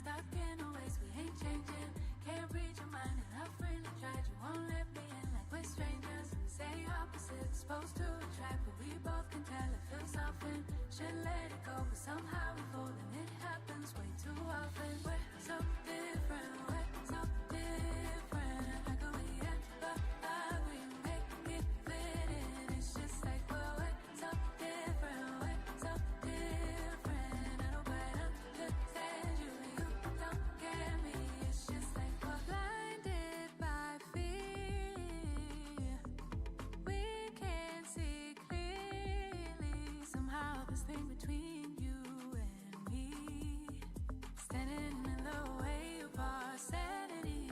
stuck in a ways we ain't changing. Can't read your mind and I've really tried. You won't let me in like we're strangers. Say opposites, supposed to attract, but we both can tell it feels often. Should let it go, but somehow we fold and it happens way too often. We're so different, we're so different. How could we ever agree, make it fit in? It's just like we're so different, we're so different. I don't quite understand you, you don't get me. It's just like we're blinded by fear. We can't see clearly. Somehow this thing between you and me, standing in the way of our sanity.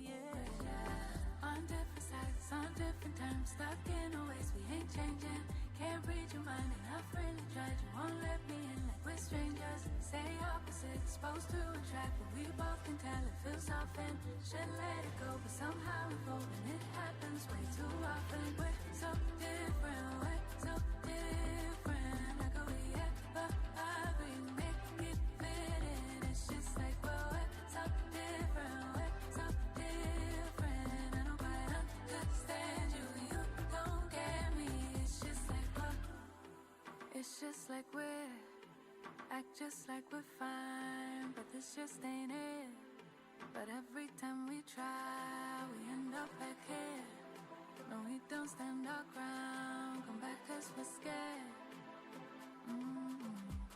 Yeah. On different sides, on different times, stuck in a ways we ain't changing. Can't read your mind and I've really tried. You won't let me in like we're strangers. Say opposites, supposed to attract, but we both can tell it feels often. Should let it go, but somehow we fold and it happens way too often. We're so different, we're so different. How could we ever agree, make it fit in? It's just like we're so different, we're so different. I don't quite understand you, you don't get me. It's just like we're act just like we're fine, but this just ain't it. But every time we try, we end up back here. No, we don't stand our ground, come back 'cause we're scared.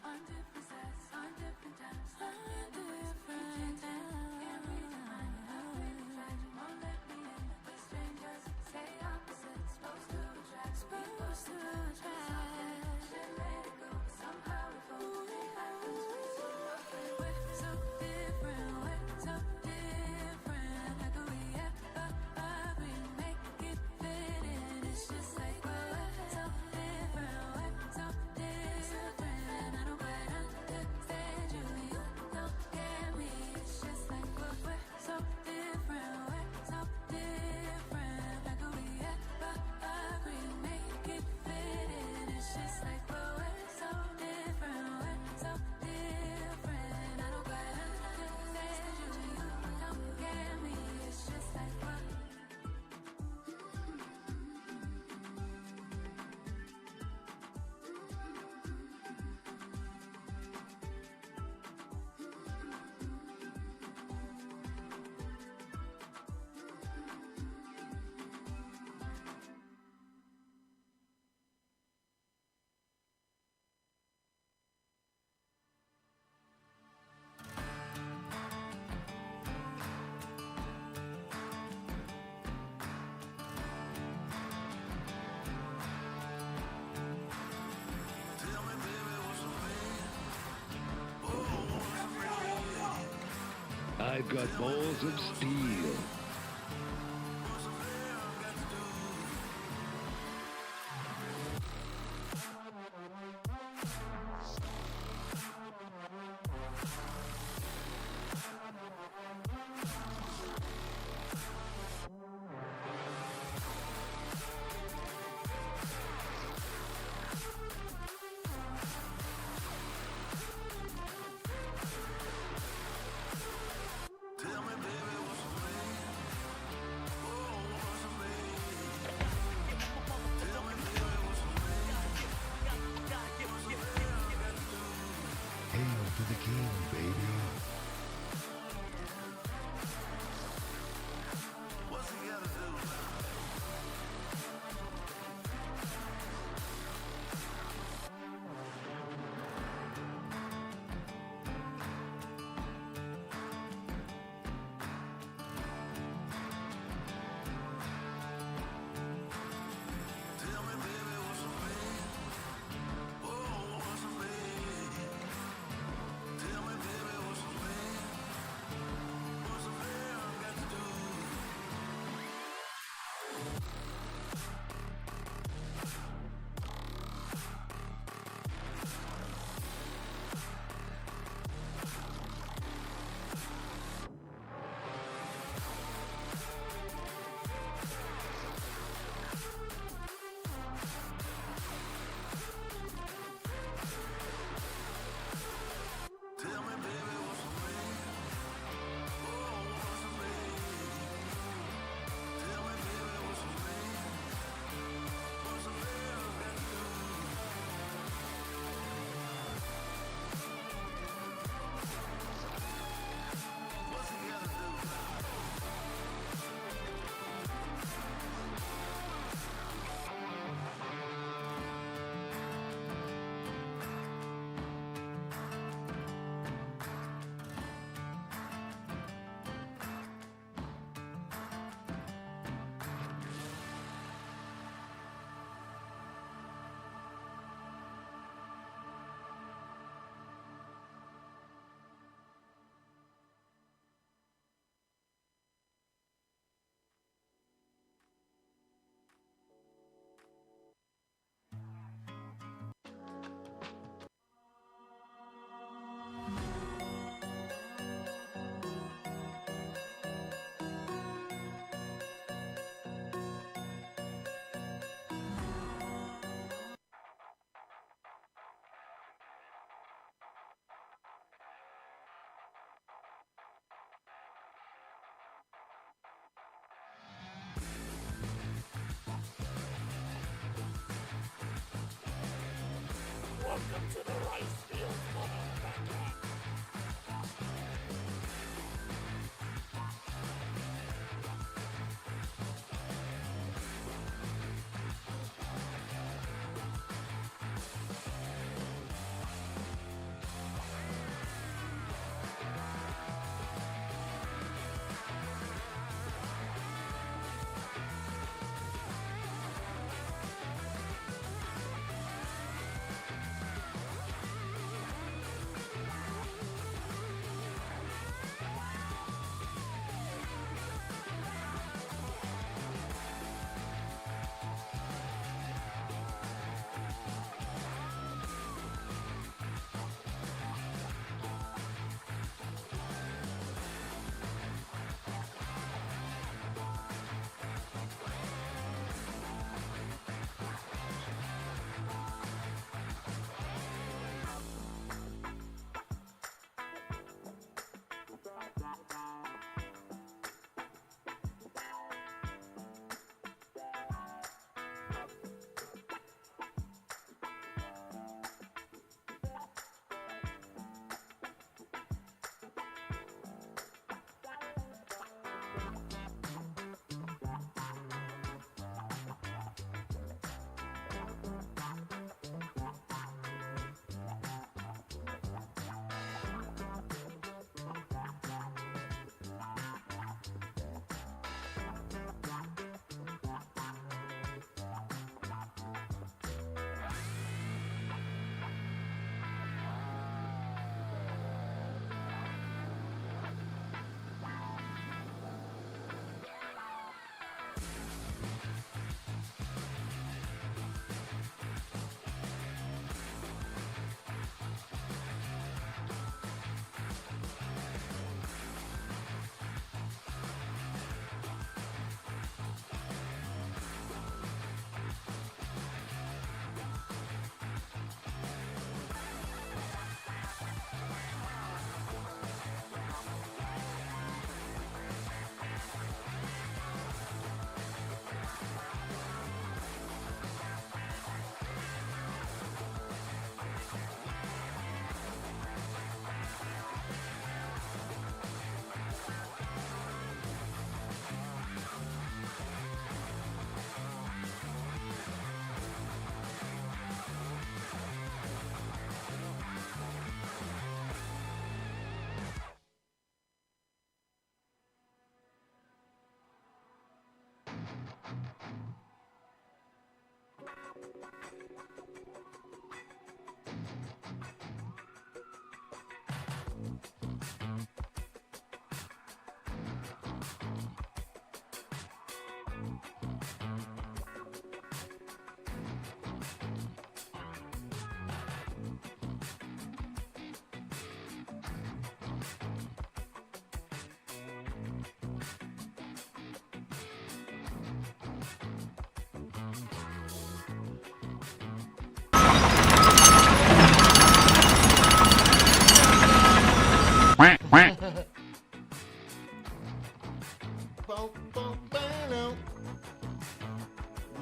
On different sides, on different times, on different times. Can't read your mind, I've really tried. You won't let me in, we're strangers. Say opposites, supposed to attract, supposed to attract. Should let it go, but somehow we fold. It happens way too often. We're so different, we're so different. How could we ever agree, make it fit in? It's just like we're so different, we're so different. I don't quite understand you, you don't get me. It's just like we're so different, we're so different. How could we ever agree, make it fit in? It's just like we're so different, we're so different. I don't quite understand you, you don't get me. It's just like we're I've got balls of steel. Tell me, baby, what's the way?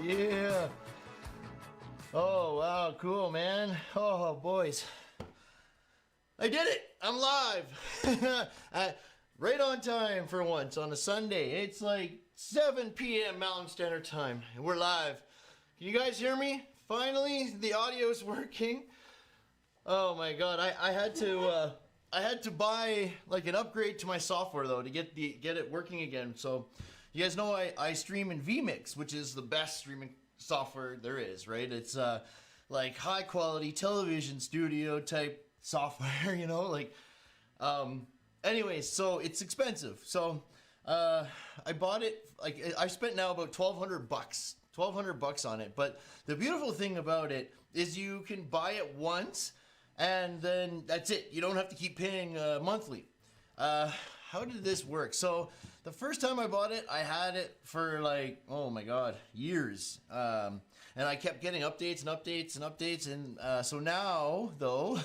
Yeah. Oh, wow, cool, man. Oh, boys. I did it. I'm live. Right on time for once on a Sunday. It's like 7 p.m. Mountain Standard Time, and we're live. Can you guys hear me? Finally, the audio's working. Oh my God, I had to buy like an upgrade to my software though to get it working again. So you guys know I stream in vMix, which is the best streaming software there is, right? It's like high quality television studio type software, you know, like anyways, so it's expensive. So I bought it, like I spent now about $1,200 on it. But the beautiful thing about it is you can buy it once and then that's it. You don't have to keep paying monthly. How did this work? So the first time I bought it, I had it for like, oh my God, years. And I kept getting updates and updates and updates. And so now, though,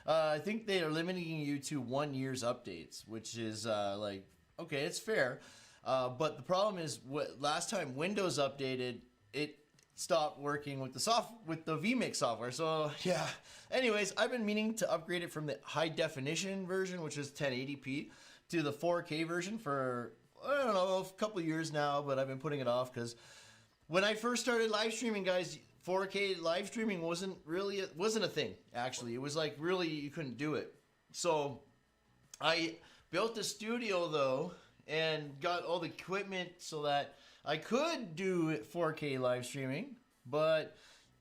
I think they are limiting you to 1 year's updates, which is like, okay, it's fair. But the problem is, last time Windows updated, it stopped working with the vMix software. So yeah. Anyways, I've been meaning to upgrade it from the high definition version, which is 1080p, to the 4K version for, I don't know, a couple years now, but I've been putting it off because when I first started live streaming, guys, 4K live streaming wasn't a thing, actually. It was like really, you couldn't do it. So I built a studio though and got all the equipment so that I could do it 4K live streaming, but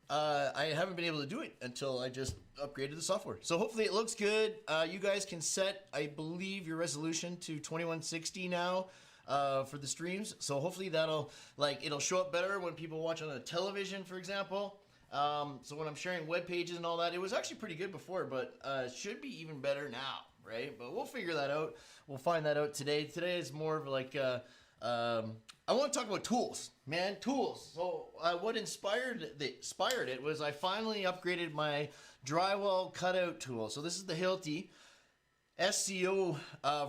I haven't been able to do it until I just upgraded the software. So hopefully it looks good. You guys can set, I believe, your resolution to 2160 now for the streams. So hopefully that'll, it'll show up better when people watch on a television, for example. So when I'm sharing web pages and all that, it was actually pretty good before, but it should be even better now, right? But we'll figure that out. We'll find that out today. Today is more of like I want to talk about tools, man, tools. So what inspired it was I finally upgraded my drywall cutout tool. So this is the Hilti SCO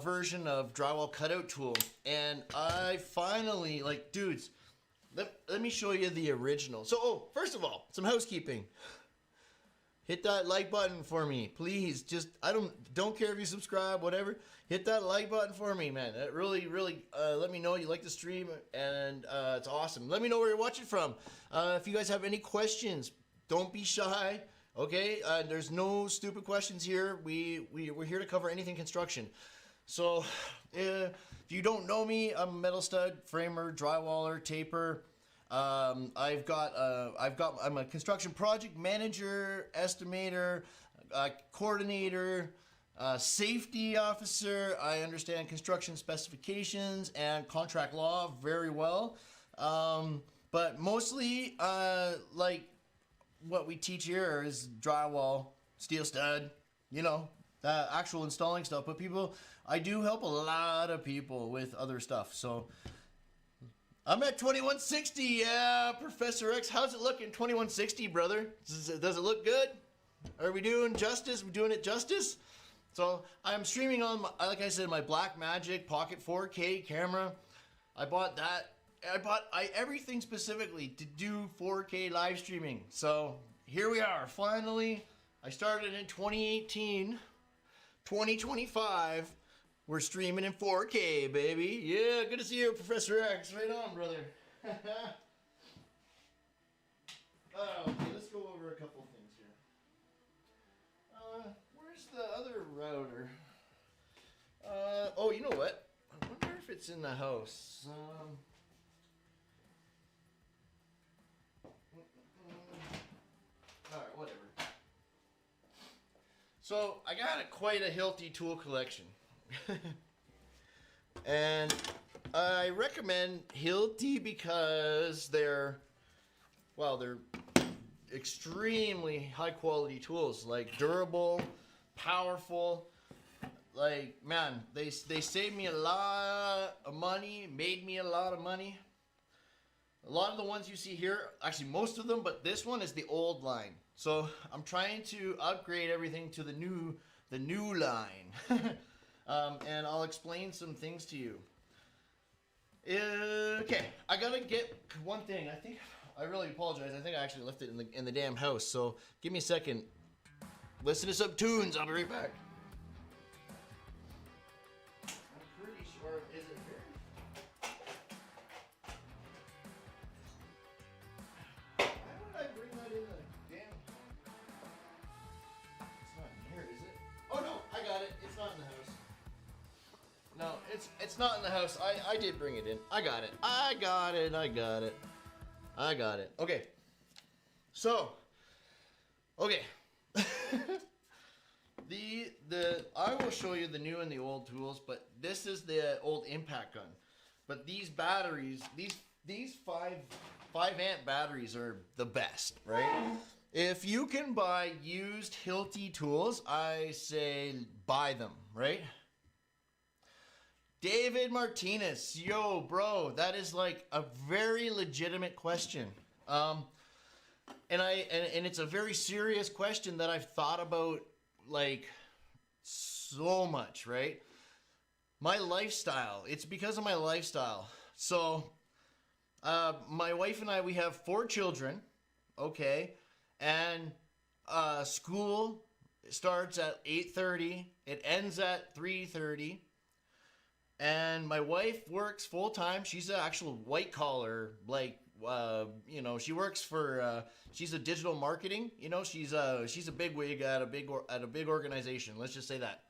version of drywall cutout tool. And I finally, dudes, let me show you the original. So, first of all, some housekeeping. Hit that like button for me, please. Just, I don't care if you subscribe, whatever. Hit that like button for me, man. That really, let me know you like the stream, and it's awesome. Let me know where you're watching from. If you guys have any questions, don't be shy, okay? There's no stupid questions here. We're here to cover anything construction. So, if you don't know me, I'm a metal stud, framer, drywaller, taper. I'm a construction project manager, estimator, coordinator, safety officer. I understand construction specifications and contract law very well. But mostly, what we teach here is drywall, steel stud, actual installing stuff. But I do help a lot of people with other stuff. So I'm at 2160. Yeah, Professor X. How's it looking? 2160, brother. Does it look good? Are we doing justice? We doing it justice? So I'm streaming on, like I said, my Blackmagic Pocket 4K camera. I bought that. I bought everything specifically to do 4K live streaming. So here we are. Finally, I started in 2018. 2025. We're streaming in 4K, baby. Yeah, good to see you, Professor X. Right on, brother. Okay, let's go over a couple things here. Where's the other router? Oh, you know what? I wonder if it's in the house. Alright, whatever. So, I got quite a Hilti tool collection. And I recommend Hilti because they're extremely high quality tools, durable, powerful. Man, they saved me a lot of money, made me a lot of money. A lot of the ones you see here, actually most of them, but this one is the old line. So I'm trying to upgrade everything to the new line. And I'll explain some things to you. Okay, I gotta get one thing. I really apologize. I think I actually left it in the damn house. So give me a second. Listen to some tunes. I'll be right back. I'm pretty sure. Is it here? Why would I bring that in the damn? It's not in here, is it? Oh no, I got it. It's not in the house. No, it's not in the house. I did bring it in. I got it. Okay. So, okay. I will show you the new and the old tools, but this is the old impact gun. But these batteries, these 5 amp batteries are the best, right? If you can buy used Hilti tools, I say buy them, right? David Martinez, yo, bro, that is a very legitimate question. And it's a very serious question that I've thought about so much, right? My lifestyle, it's because of my lifestyle. So My wife and I, we have 4 children, okay, and school starts at 8:30. It ends at 3:30. And my wife works full time. She's an actual white collar, like she works for. She's a digital marketing. She's a big wig at a big organization. Let's just say that.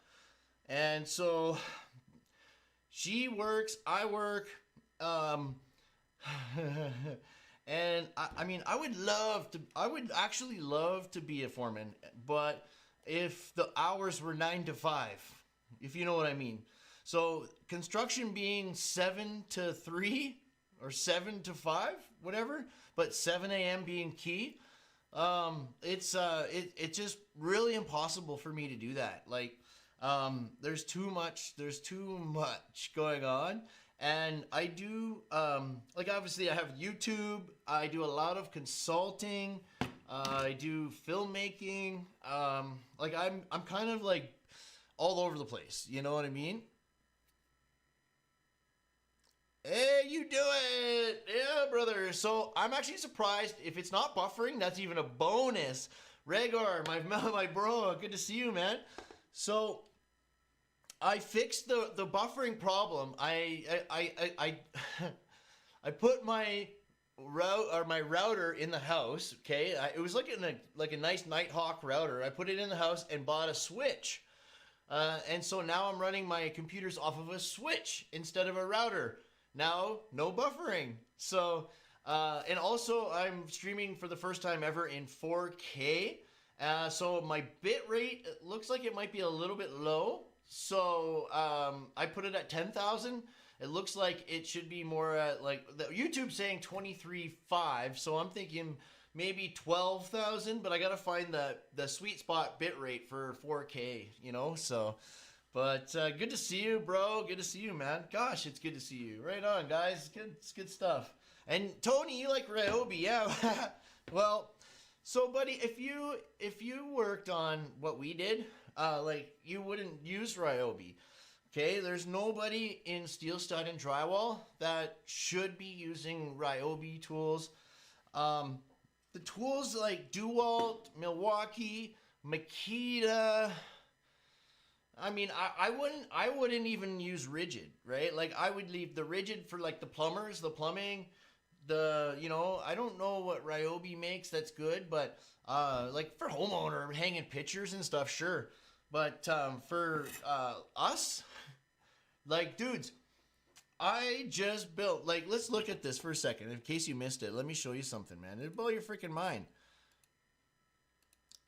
And so she works. I work. And I mean, I would actually love to be a foreman, but if the hours were 9 to 5, if you know what I mean. So construction being 7 to 3 or 7 to 5, whatever, but 7 a.m. being key. It's just really impossible for me to do that. Like, there's too much going on. And I do, like, obviously I have YouTube. I do a lot of consulting. I do filmmaking. Like, I'm kind of like all over the place. You know what I mean? Hey, you do it! Yeah, brother. So I'm actually surprised if it's not buffering. That's even a bonus. Rhaegar, my bro, good to see you, man. So I fixed the buffering problem. I put my router in the house. Okay, it was like a nice Nighthawk router. I put it in the house and bought a switch. And so now I'm running my computers off of a switch instead of a router. Now, no buffering. So, and also I'm streaming for the first time ever in 4K. So my bit rate, it looks like it might be a little bit low. So, I put it at 10,000. It looks like it should be more at like, YouTube's saying 23.5. So I'm thinking maybe 12,000, but I got to find the sweet spot bit rate for 4K, so. But good to see you, bro. Good to see you, man. Gosh, it's good to see you. Right on, guys. It's good stuff. And Tony, you like Ryobi, yeah? Well, so buddy, if you worked on what we did, like you wouldn't use Ryobi. Okay, there's nobody in steel stud and drywall that should be using Ryobi tools. The tools like DeWalt, Milwaukee, Makita. I mean, I wouldn't even use rigid, right? Like I would leave the rigid for like the plumbers, the plumbing, I don't know what Ryobi makes that's good, but like for homeowner hanging pictures and stuff, sure. But for us, like dudes, I just built, like, let's look at this for a second in case you missed it. Let me show you something, man. It'll blow your freaking mind.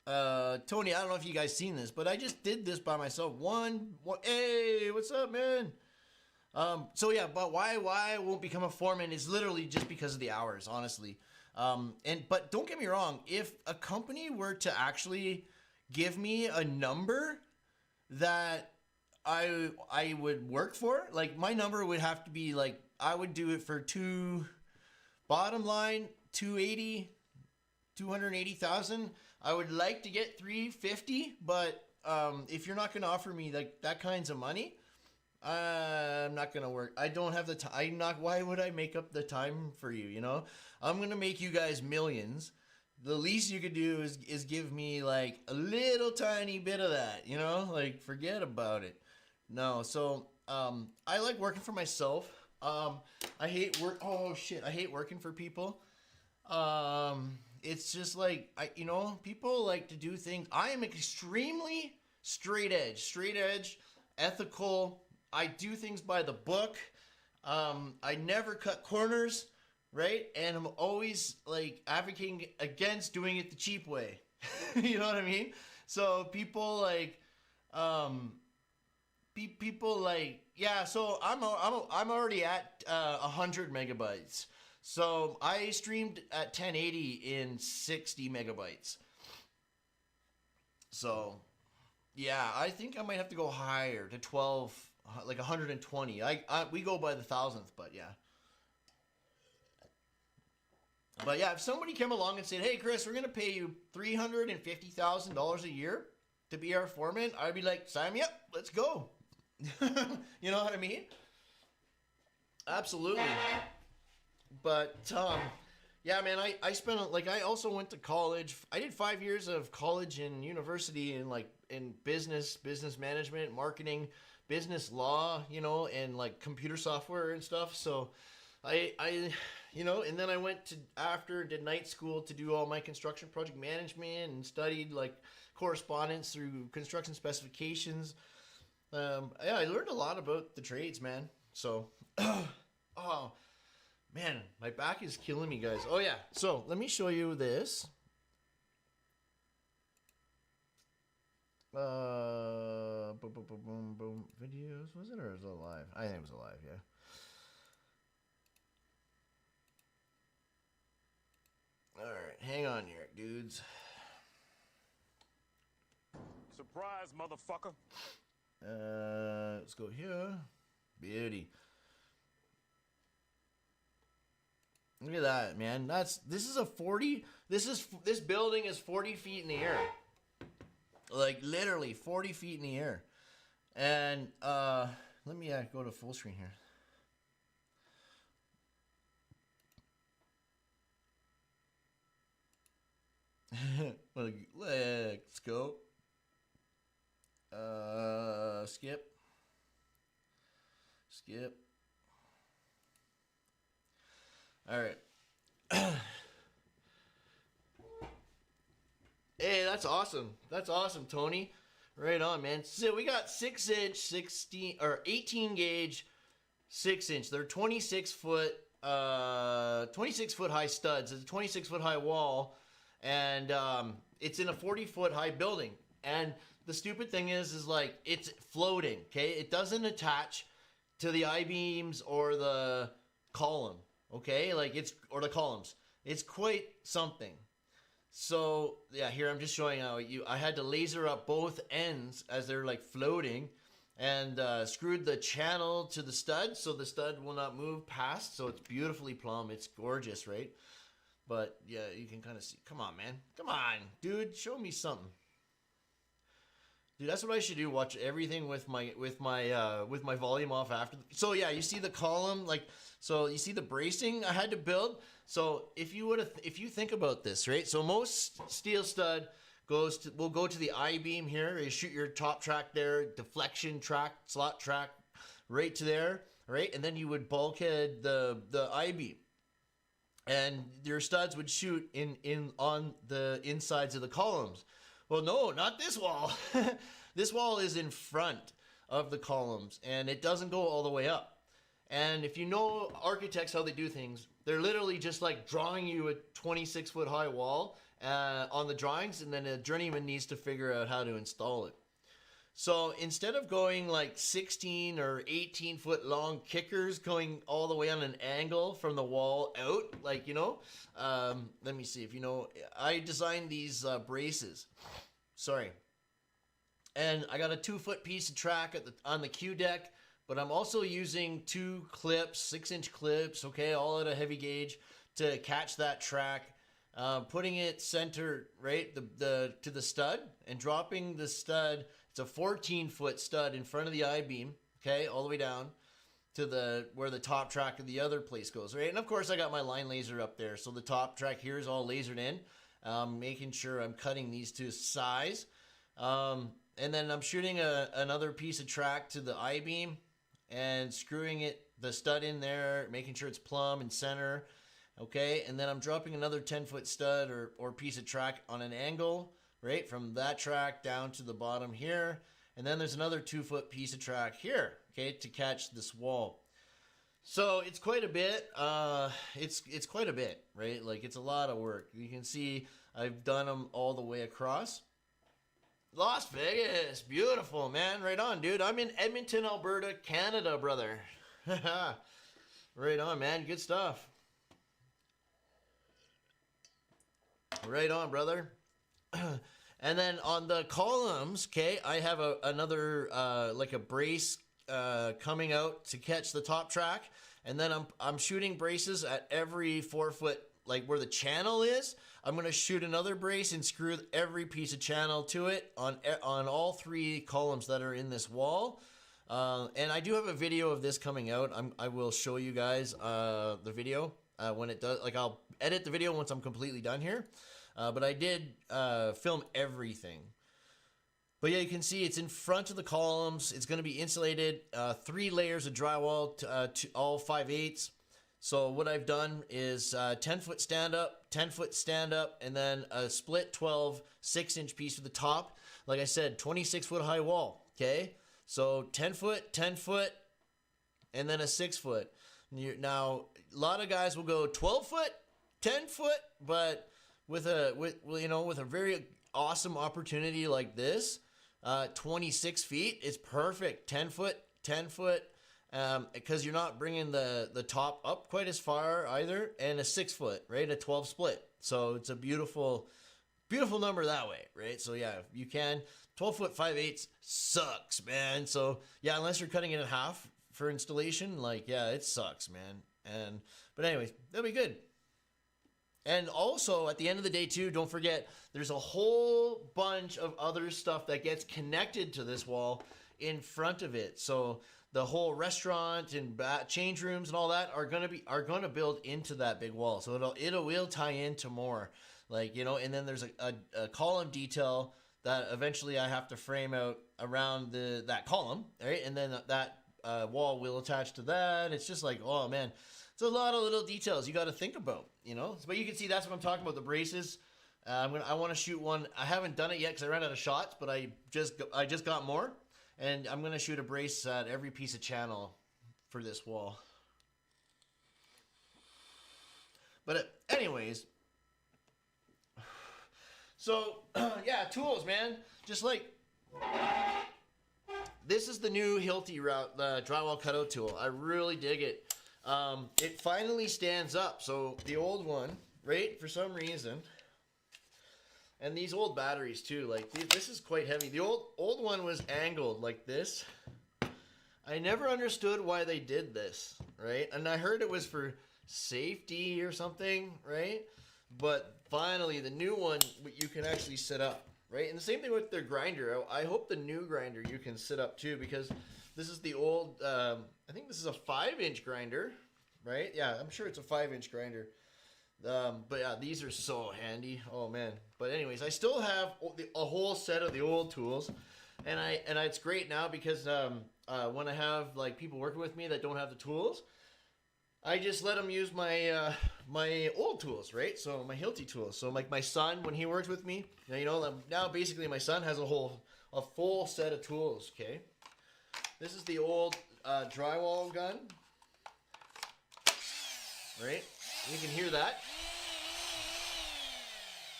Tony, I don't know if you guys seen this, but I just did this by myself. Hey, what's up, man? So yeah, but why I won't become a foreman is literally just because of the hours, honestly. But don't get me wrong, if a company were to actually give me a number that I would work for, like my number would have to be like, I would do it for bottom line, 280,000. I would like to get 350, but if you're not going to offer me like that kinds of money, I'm not going to work. I don't have the time. Why would I make up the time for you? I'm going to make you guys millions. The least you could do is give me like a little tiny bit of that, like forget about it. No. So, I like working for myself. I hate I hate working for people. It's just like, people like to do things. I am extremely straight edge, ethical. I do things by the book. I never cut corners, right? And I'm always like advocating against doing it the cheap way. You know what I mean? So people like, yeah, so I'm already at 100 megabytes. So I streamed at 1080 in 60 megabytes. So yeah, I think I might have to go higher to 12, like 120. We go by the thousandth, but yeah. But yeah, if somebody came along and said, "Hey, Chris, we're gonna pay you $350,000 a year to be our foreman," I'd be like, "Sign me up. Let's go." You know what I mean? Absolutely. But yeah, man, I spent like I also went to college. I did 5 years of college and university in like in business management, marketing, business law, you know, and like computer software and stuff. So I you know, and then I went to after did night school to do all my construction project management and studied like correspondence through construction specifications. Yeah, I learned a lot about the trades, man. So, oh man, my back is killing me, guys. Oh yeah, so let me show you this. Boom, boom, boom, boom, boom. Videos, was it or was it live? I think it was alive, yeah. All right, hang on here, dudes. Surprise, motherfucker. Let's go here. Beauty. Look at that, man. This building is 40 feet in the air. Like literally 40 feet in the air. And let me go to full screen here. Let's go. Skip. All right. Hey, that's awesome. That's awesome, Tony. Right on, man. So we got 6-inch, 16 or 18 gauge, 6-inch. They're 26 foot high studs. It's a 26 foot high wall, and it's in a 40 foot high building. And the stupid thing is like it's floating. Okay, it doesn't attach to the I-beams or the column. Okay, like or the columns. It's quite something. So yeah, here I'm just showing how I had to laser up both ends as they're like floating, and screwed the channel to the stud so the stud will not move past. So it's beautifully plumb. It's gorgeous, right? But yeah, you can kind of see. Come on, man. Come on, dude. Show me something. Dude, that's what I should do. Watch everything with my volume off after. So yeah, you see the column, like, so you see the bracing I had to build. So if you think about this, right? So most steel stud will go to the I-beam here. You shoot your top track there, deflection track, slot track, right to there, right? And then you would bulkhead the I-beam, and your studs would shoot on the insides of the columns. Well, no, not this wall. This wall is in front of the columns, and it doesn't go all the way up. And if you know architects, how they do things, they're literally just like drawing you a 26 foot high wall on the drawings, and then a journeyman needs to figure out how to install it. So instead of going like 16 or 18 foot long kickers going all the way on an angle from the wall out, like, you know, let me see if you know, I designed these braces. Sorry. And I got a 2 foot piece of track on the Q deck, but I'm also using 2 clips, 6-inch clips, okay, all at a heavy gauge to catch that track, putting it center, right, to the stud, and dropping the stud. It's a 14 foot stud in front of the I-beam, okay, all the way down to where the top track of the other place goes, right? And of course I got my line laser up there, so the top track here is all lasered in, making sure I'm cutting these to size. And then I'm shooting another piece of track to the I-beam and screwing the stud in there, making sure it's plumb and center, okay? And then I'm dropping another 10 foot stud or piece of track on an angle, right, from that track down to the bottom here. And then there's another 2 foot piece of track here, okay, to catch this wall. So it's quite a bit. It's quite a bit, right? Like, it's a lot of work. You can see I've done them all the way across. Las Vegas, beautiful, man. Right on, dude. I'm in Edmonton, Alberta, Canada, brother. Right on, man. Good stuff. Right on, brother. And then on the columns, okay, I have another like a brace coming out to catch the top track, and then I'm shooting braces at every 4 foot, like where the channel is. I'm gonna shoot another brace and screw every piece of channel to it on all 3 columns that are in this wall. And I do have a video of this coming out. I will show you guys the video. when it does. Like I'll edit the video once I'm completely done here. But I did film everything. But yeah, you can see it's in front of the columns. It's going to be insulated, 3 layers of drywall, to all 5/8. So what I've done is 10-foot stand up, 10-foot stand up, and then a split 12 6-inch piece for the top. Like I said, 26-foot high wall. Okay, so 10 foot, 10 foot, and then a 6-foot. Now a lot of guys will go 12 foot, 10 foot, but with a very awesome opportunity like this. 26 feet is perfect. 10 foot, 10 foot, because you're not bringing the top up quite as far either, and a 6-foot, right? A 12 split. So it's a beautiful number that way, right? So yeah, you can. 12 foot 5/8 sucks, man. So yeah, unless you're cutting it in half for installation, like yeah, it sucks, man. But anyways, that'll be good. And also, at the end of the day, too, don't forget, there's a whole bunch of other stuff that gets connected to this wall in front of it. So the whole restaurant and change rooms and all that are gonna build into that big wall. So it will tie into more, like, you know. And then there's a column detail that eventually I have to frame out around that column, right? And then that wall will attach to that. It's just like, oh man. It's a lot of little details you got to think about, you know. But you can see that's what I'm talking about, the braces. I want to shoot one. I haven't done it yet because I ran out of shots, but I just got more, and I'm gonna shoot a brace at every piece of channel for this wall. But anyways, so yeah, tools, man. Just like this is the new Hilti route, the drywall cutout tool. I really dig it. It finally stands up. So the old one, right, for some reason, and these old batteries too, like this is quite heavy. The old one was angled like this. I never understood why they did this, right? And I heard it was for safety or something, right? But finally, the new one you can actually sit up, right? And the same thing with their grinder. I hope the new grinder you can sit up too, because this is the old, I think this is a 5-inch grinder, right? Yeah, I'm sure it's a 5-inch grinder. But yeah, these are so handy. Oh man. But anyways, I still have a whole set of the old tools, and it's great now because when I have like people working with me that don't have the tools, I just let them use my my old tools, right? So my Hilti tools. So like my son, when he works with me, you know, now basically my son has a full set of tools. Okay. This is the old drywall gun, right? You can hear that.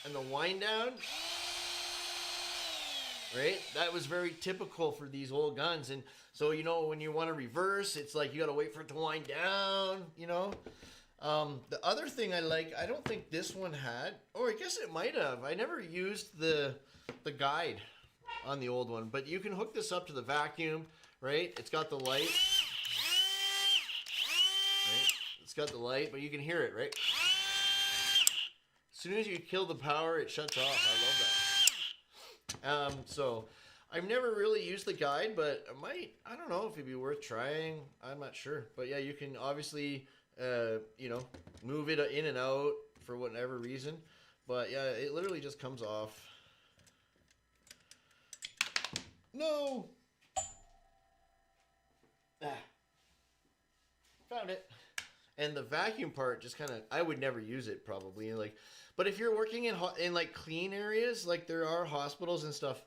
And the wind down, right? That was very typical for these old guns. And so, you know, when you want to reverse, it's like you got to wait for it to wind down, you know? The other thing I like, I don't think this one had, or I guess it might have. I never used the guide on the old one, but you can hook this up to the vacuum. Right? It's got the light. Right? It's got the light, but you can hear it, right? As soon as you kill the power, it shuts off. I love that. So I've never really used the guide, but I don't know if it'd be worth trying. I'm not sure. But yeah, you can obviously, you know, move it in and out for whatever reason. But yeah, it literally just comes off. No! Found it. And the vacuum part just kind of, I would never use it probably, like, but if you're working in like clean areas, like there are hospitals and stuff,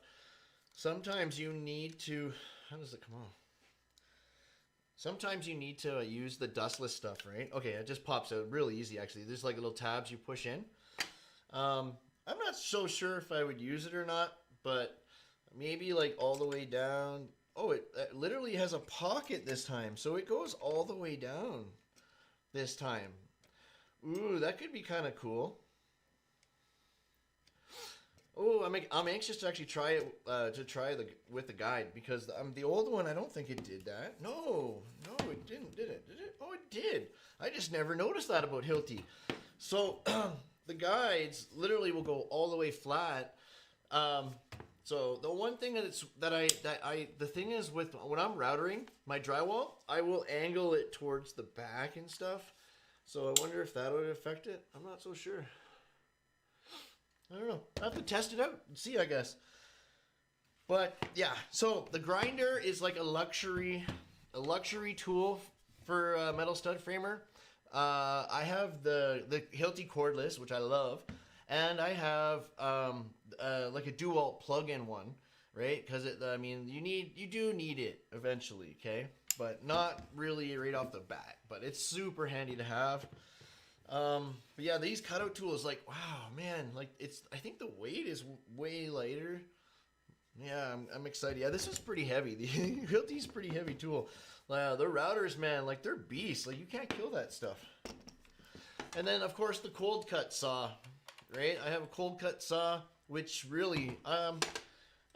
sometimes you need to, how does it come off? Sometimes you need to use the dustless stuff, right? Okay, it just pops out really easy actually. There's like little tabs you push in. I'm not so sure if I would use it or not, but maybe like all the way down. Oh, it literally has a pocket this time, so it goes all the way down this time. Ooh, that could be kind of cool. Oh, I'm anxious to actually try it with the guide, because the old one, I don't think it did that. No, it didn't, did it? Did it? Oh, it did. I just never noticed that about Hilti. So the guides literally will go all the way flat. So the one thing the thing is with when I'm routering my drywall, I will angle it towards the back and stuff, So I wonder if that would affect it. I'm not so sure. I don't know. I have to test it out and see, I guess. But yeah, so the grinder is like a luxury tool for a metal stud framer. I have the Hilti cordless, which I love, and I have like a Drywall plug-in one, right? Because you do need it eventually, okay? But not really right off the bat. But it's super handy to have. But yeah, these cutout tools, like, wow, man, like I think the weight is way lighter. Yeah, I'm excited. Yeah, this is pretty heavy. The Hilti's pretty heavy tool. The routers, man, like they're beasts. Like you can't kill that stuff. And then of course the cold cut saw, right? I have a cold cut saw, which really,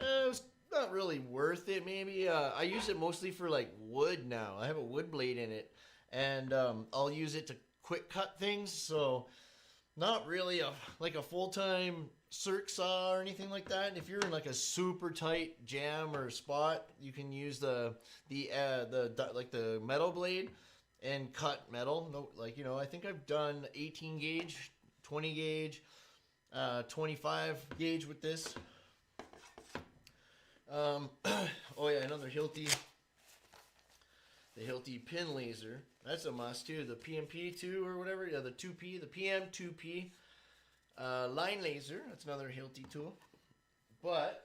it's not really worth it. Maybe I use it mostly for like wood now. I have a wood blade in it, and I'll use it to quick cut things. So not really a full-time circ saw or anything like that. If you're in like a super tight jam or spot, you can use the metal blade and cut metal. No, like, you know, I think I've done 18 gauge, 20 gauge, 25 gauge with this. Oh yeah, another Hilti. The Hilti pin laser. That's a must too. The PMP2 or whatever. Yeah, the 2P, the PM2P. Line laser. That's another Hilti tool. But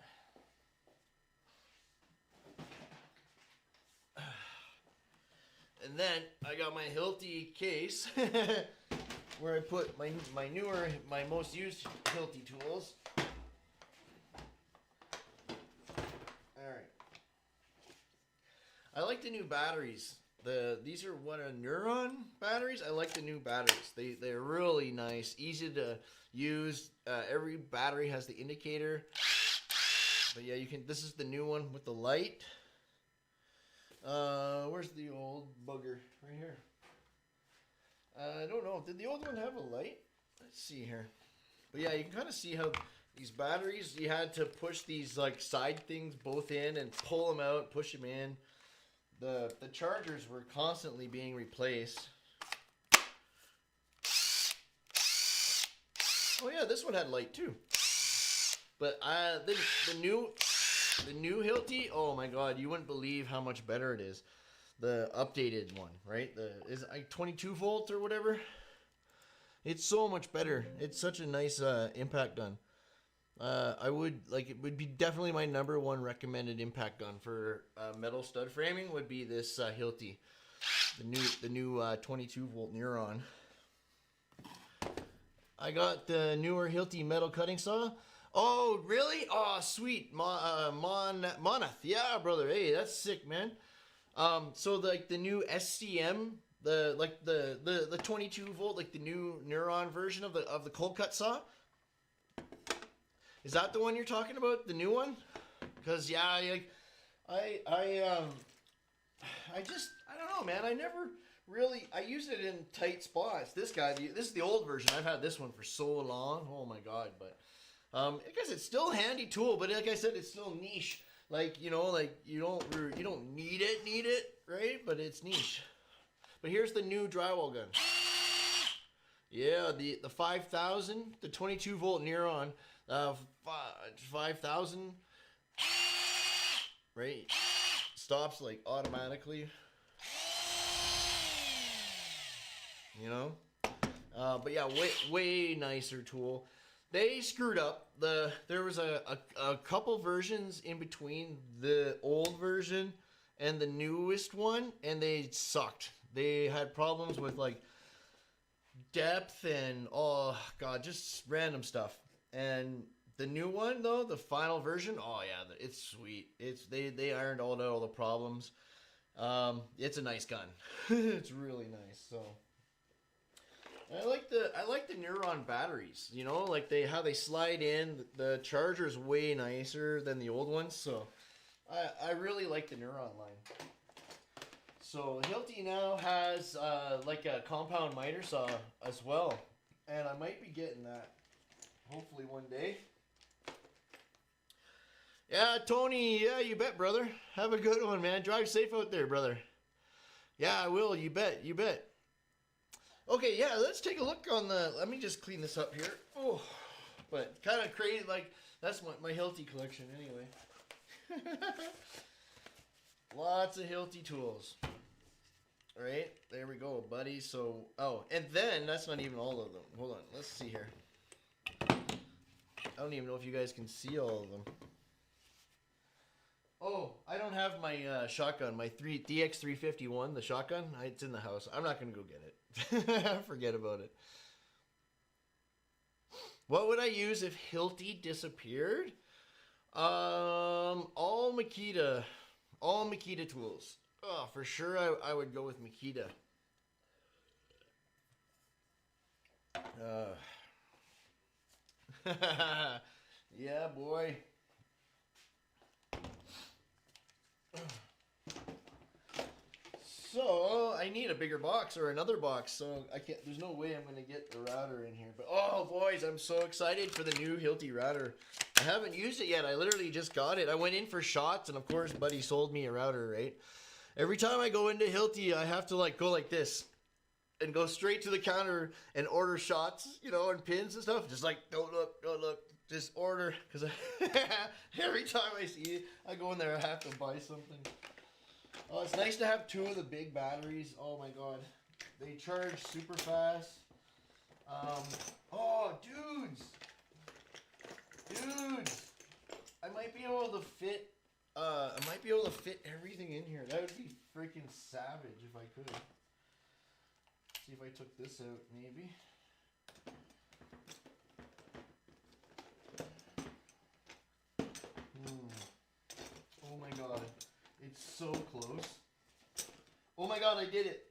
and then I got my Hilti case where I put my most used Hilti tools. Alright. I like the new batteries. These are Neuron batteries. I like the new batteries. They're really nice, easy to use. Every battery has the indicator. But yeah, you can. This is the new one with the light. Where's the old bugger? Right here. I don't know. Did the old one have a light? Let's see here. But yeah, you can kind of see how these batteries, you had to push these like side things both in and pull them out, push them in. The chargers were constantly being replaced. Oh yeah, this one had light too. But the new Hilti, oh my god, you wouldn't believe how much better it is. The updated one, right? Is it like 22 volt or whatever? It's so much better. It's such a nice impact gun. It would be definitely my #1 recommended impact gun for metal stud framing would be this Hilti, the new 22 volt Neuron. I got the newer Hilti metal cutting saw. Oh really? Oh sweet, Moneth. Yeah, brother. Hey, that's sick, man. So like the new SCM, the 22 volt, like the new Neuron version of the cold cut saw. Is that the one you're talking about? The new one? Because yeah, I don't know, man. I never really, I use it in tight spots. This is the old version. I've had this one for so long. Oh my god, but I guess it's still a handy tool, but like I said, it's still niche. Like, you know, like you don't need it, right? But it's niche. But here's the new drywall gun. Yeah, the 5000, the 22 volt Neuron. 5,000, right? Stops like automatically, you know. But yeah, way nicer tool. They screwed up. There was a couple versions in between the old version and the newest one, and they sucked. They had problems with like depth and oh god, just random stuff. And the new one though, the final version, oh yeah, it's sweet. They ironed out all the problems. It's a nice gun. It's really nice. So I like the Neuron batteries. You know, like how they slide in. The charger's way nicer than the old ones. So I really like the Neuron line. So Hilti now has like a compound miter saw as well, and I might be getting that. Hopefully one day. Yeah, Tony. Yeah, you bet, brother. Have a good one, man. Drive safe out there, brother. Yeah, I will. You bet. You bet. Okay, yeah, let's take a look on the. Let me just clean this up here. Oh, but kind of crazy. Like that's my Hilti collection anyway. Lots of Hilti tools. All right, there we go, buddy. So, oh, and then that's not even all of them. Hold on, let's see here. I don't even know if you guys can see all of them. Oh, I don't have my shotgun, my DX351, the shotgun. It's in the house. I'm not gonna go get it. Forget about it. What would I use if Hilti disappeared? All Makita tools. Oh, for sure I would go with Makita. Yeah, boy. So I need a bigger box or another box. So I can't. There's no way I'm gonna get the router in here. But oh, boys, I'm so excited for the new Hilti router. I haven't used it yet. I literally just got it. I went in for shots, and of course, buddy sold me a router. Right. Every time I go into Hilti, I have to like go like this. And go straight to the counter and order shots, you know, and pins and stuff. Just like, don't look, just order. Because every time I see it, I go in there, I have to buy something. Oh, it's nice to have two of the big batteries. Oh my god. They charge super fast. Oh, dudes. I might be able to fit everything in here. That would be freaking savage if I could. See if I took this out, maybe. Oh my god. It's so close. Oh my god, I did it.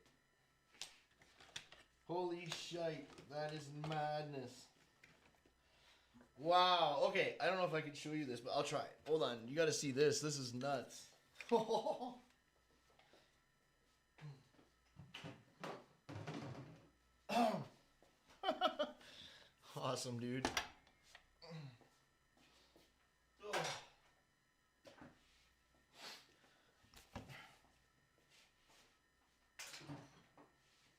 Holy shite. That is madness. Wow. Okay, I don't know if I can show you this, but I'll try it. Hold on. You gotta see this. This is nuts. Awesome, dude.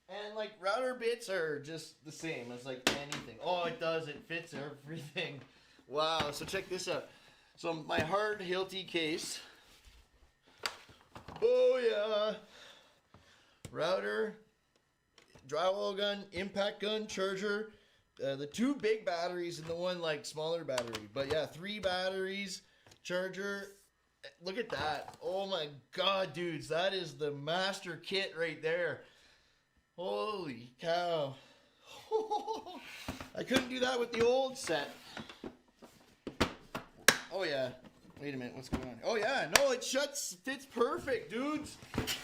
And like router bits are just the same as like anything. Oh, it does. It fits everything. Wow. So check this out. So my hard Hilti case. Oh yeah. Router, drywall gun, impact gun, charger. The two big batteries and the one like smaller battery. But yeah, 3 batteries, charger. Look at that. Oh my god, dudes. That is the master kit right there. Holy cow. I couldn't do that with the old set. Oh yeah. Wait a minute. What's going on? Oh yeah. No, it fits perfect, dudes.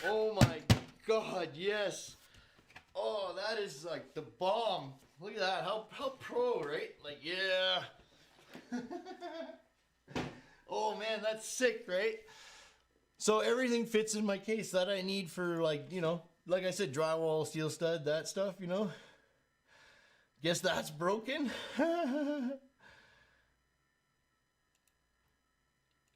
Oh my god. Yes. Oh, that is like the bomb. Look at that. How pro, right? Like, yeah. Oh, man, that's sick, right? So everything fits in my case that I need for, like, you know, like I said, drywall, steel stud, that stuff, you know. Guess that's broken.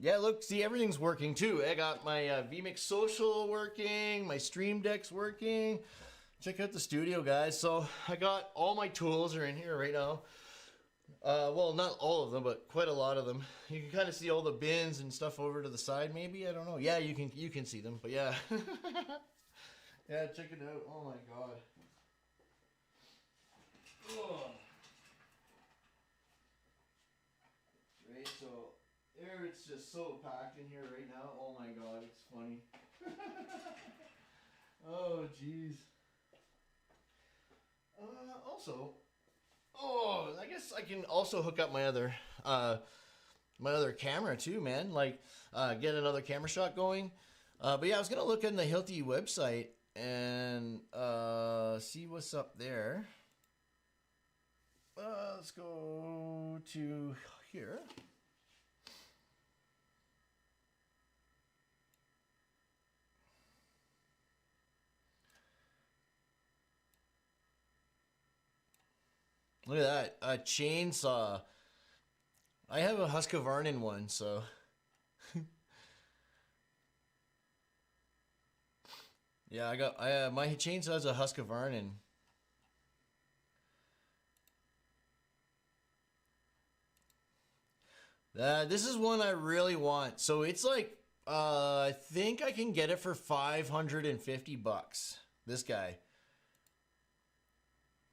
Yeah, look, see, everything's working, too. I got my vMix Social working, my Stream Deck's working. Check out the studio, guys. So I got all my tools are in here right now. Well, not all of them, but quite a lot of them. You can kind of see all the bins and stuff over to the side, maybe. I don't know. Yeah, you can see them, but yeah. Yeah, check it out. Oh my god. Oh. Right, so there it's just so packed in here right now. Oh my god, it's funny. Oh jeez. Also, oh, I guess I can also hook up my other camera too, man. Like, get another camera shot going. But yeah, I was gonna look in the Hilti website and see what's up there. Let's go to here. Look at that, a chainsaw. I have a Husqvarna one, so. Yeah, my chainsaw's a Husqvarna. This is one I really want. So it's like, I think I can get it for 550 bucks. This guy.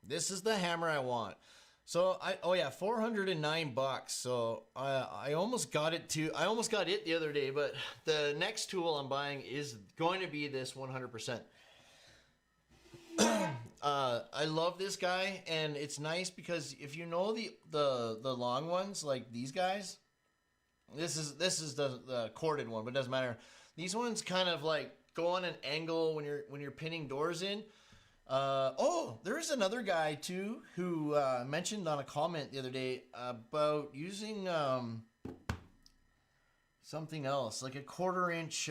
This is the hammer I want. So oh yeah, 409 bucks. So I almost got it the other day, but the next tool I'm buying is going to be this 100%. I love this guy, and it's nice because if you know the long ones like these guys, this is the corded one, but it doesn't matter. These ones kind of like go on an angle when you're pinning doors in. Oh, there is another guy too who mentioned on a comment the other day about using something else, like a 1/4 inch,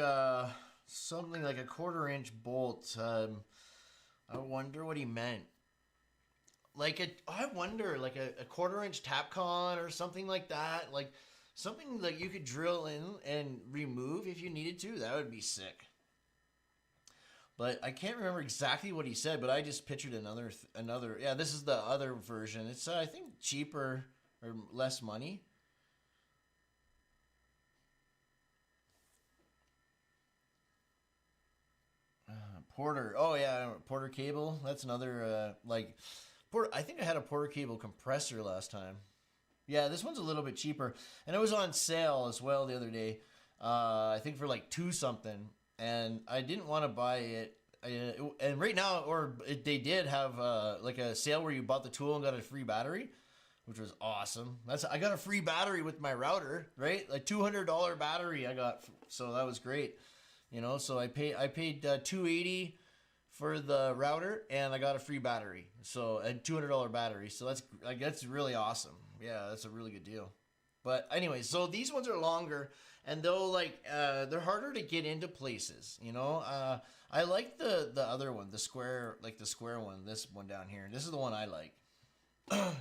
something like a 1/4 inch bolt. I wonder what he meant. Like I wonder, like a 1/4 inch Tapcon or something like that, like something that you could drill in and remove if you needed to. That would be sick. But I can't remember exactly what he said, but I just pictured another. Yeah, this is the other version. It's I think cheaper or less money. Porter. Oh yeah, Porter cable. That's another like Porter. I think I had a Porter cable compressor last time. Yeah, this one's a little bit cheaper, and it was on sale as well the other day. I think for like 2 something. And I didn't want to buy it. And right now, they did have like a sale where you bought the tool and got a free battery, which was awesome. I got a free battery with my router, right? Like $200 battery I got, so that was great. You know, so I paid $280 for the router, and I got a free battery. So a $200 battery. So that's really awesome. Yeah, that's a really good deal. But anyway, so these ones are longer, and they're harder to get into places, you know. I like the other one, the square one, this one down here. This is the one I like.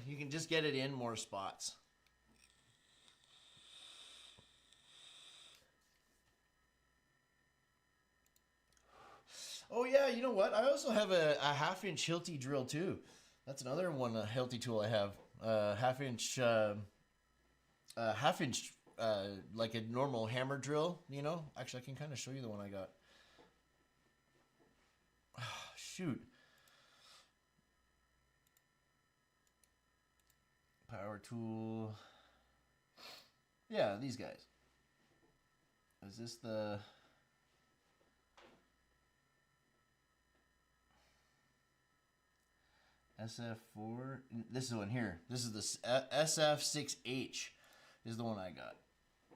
You can just get it in more spots. Oh yeah, you know what? I also have a 1/2 inch Hilti drill too. That's another one, a Hilti tool I have. 1/2 inch. 1/2 inch, like a normal hammer drill, you know. Actually, I can kind of show you the one I got. Oh, shoot. Power tool. Yeah, these guys. Is this the... SF4? This is the one here. This is the SF6H is the one I got.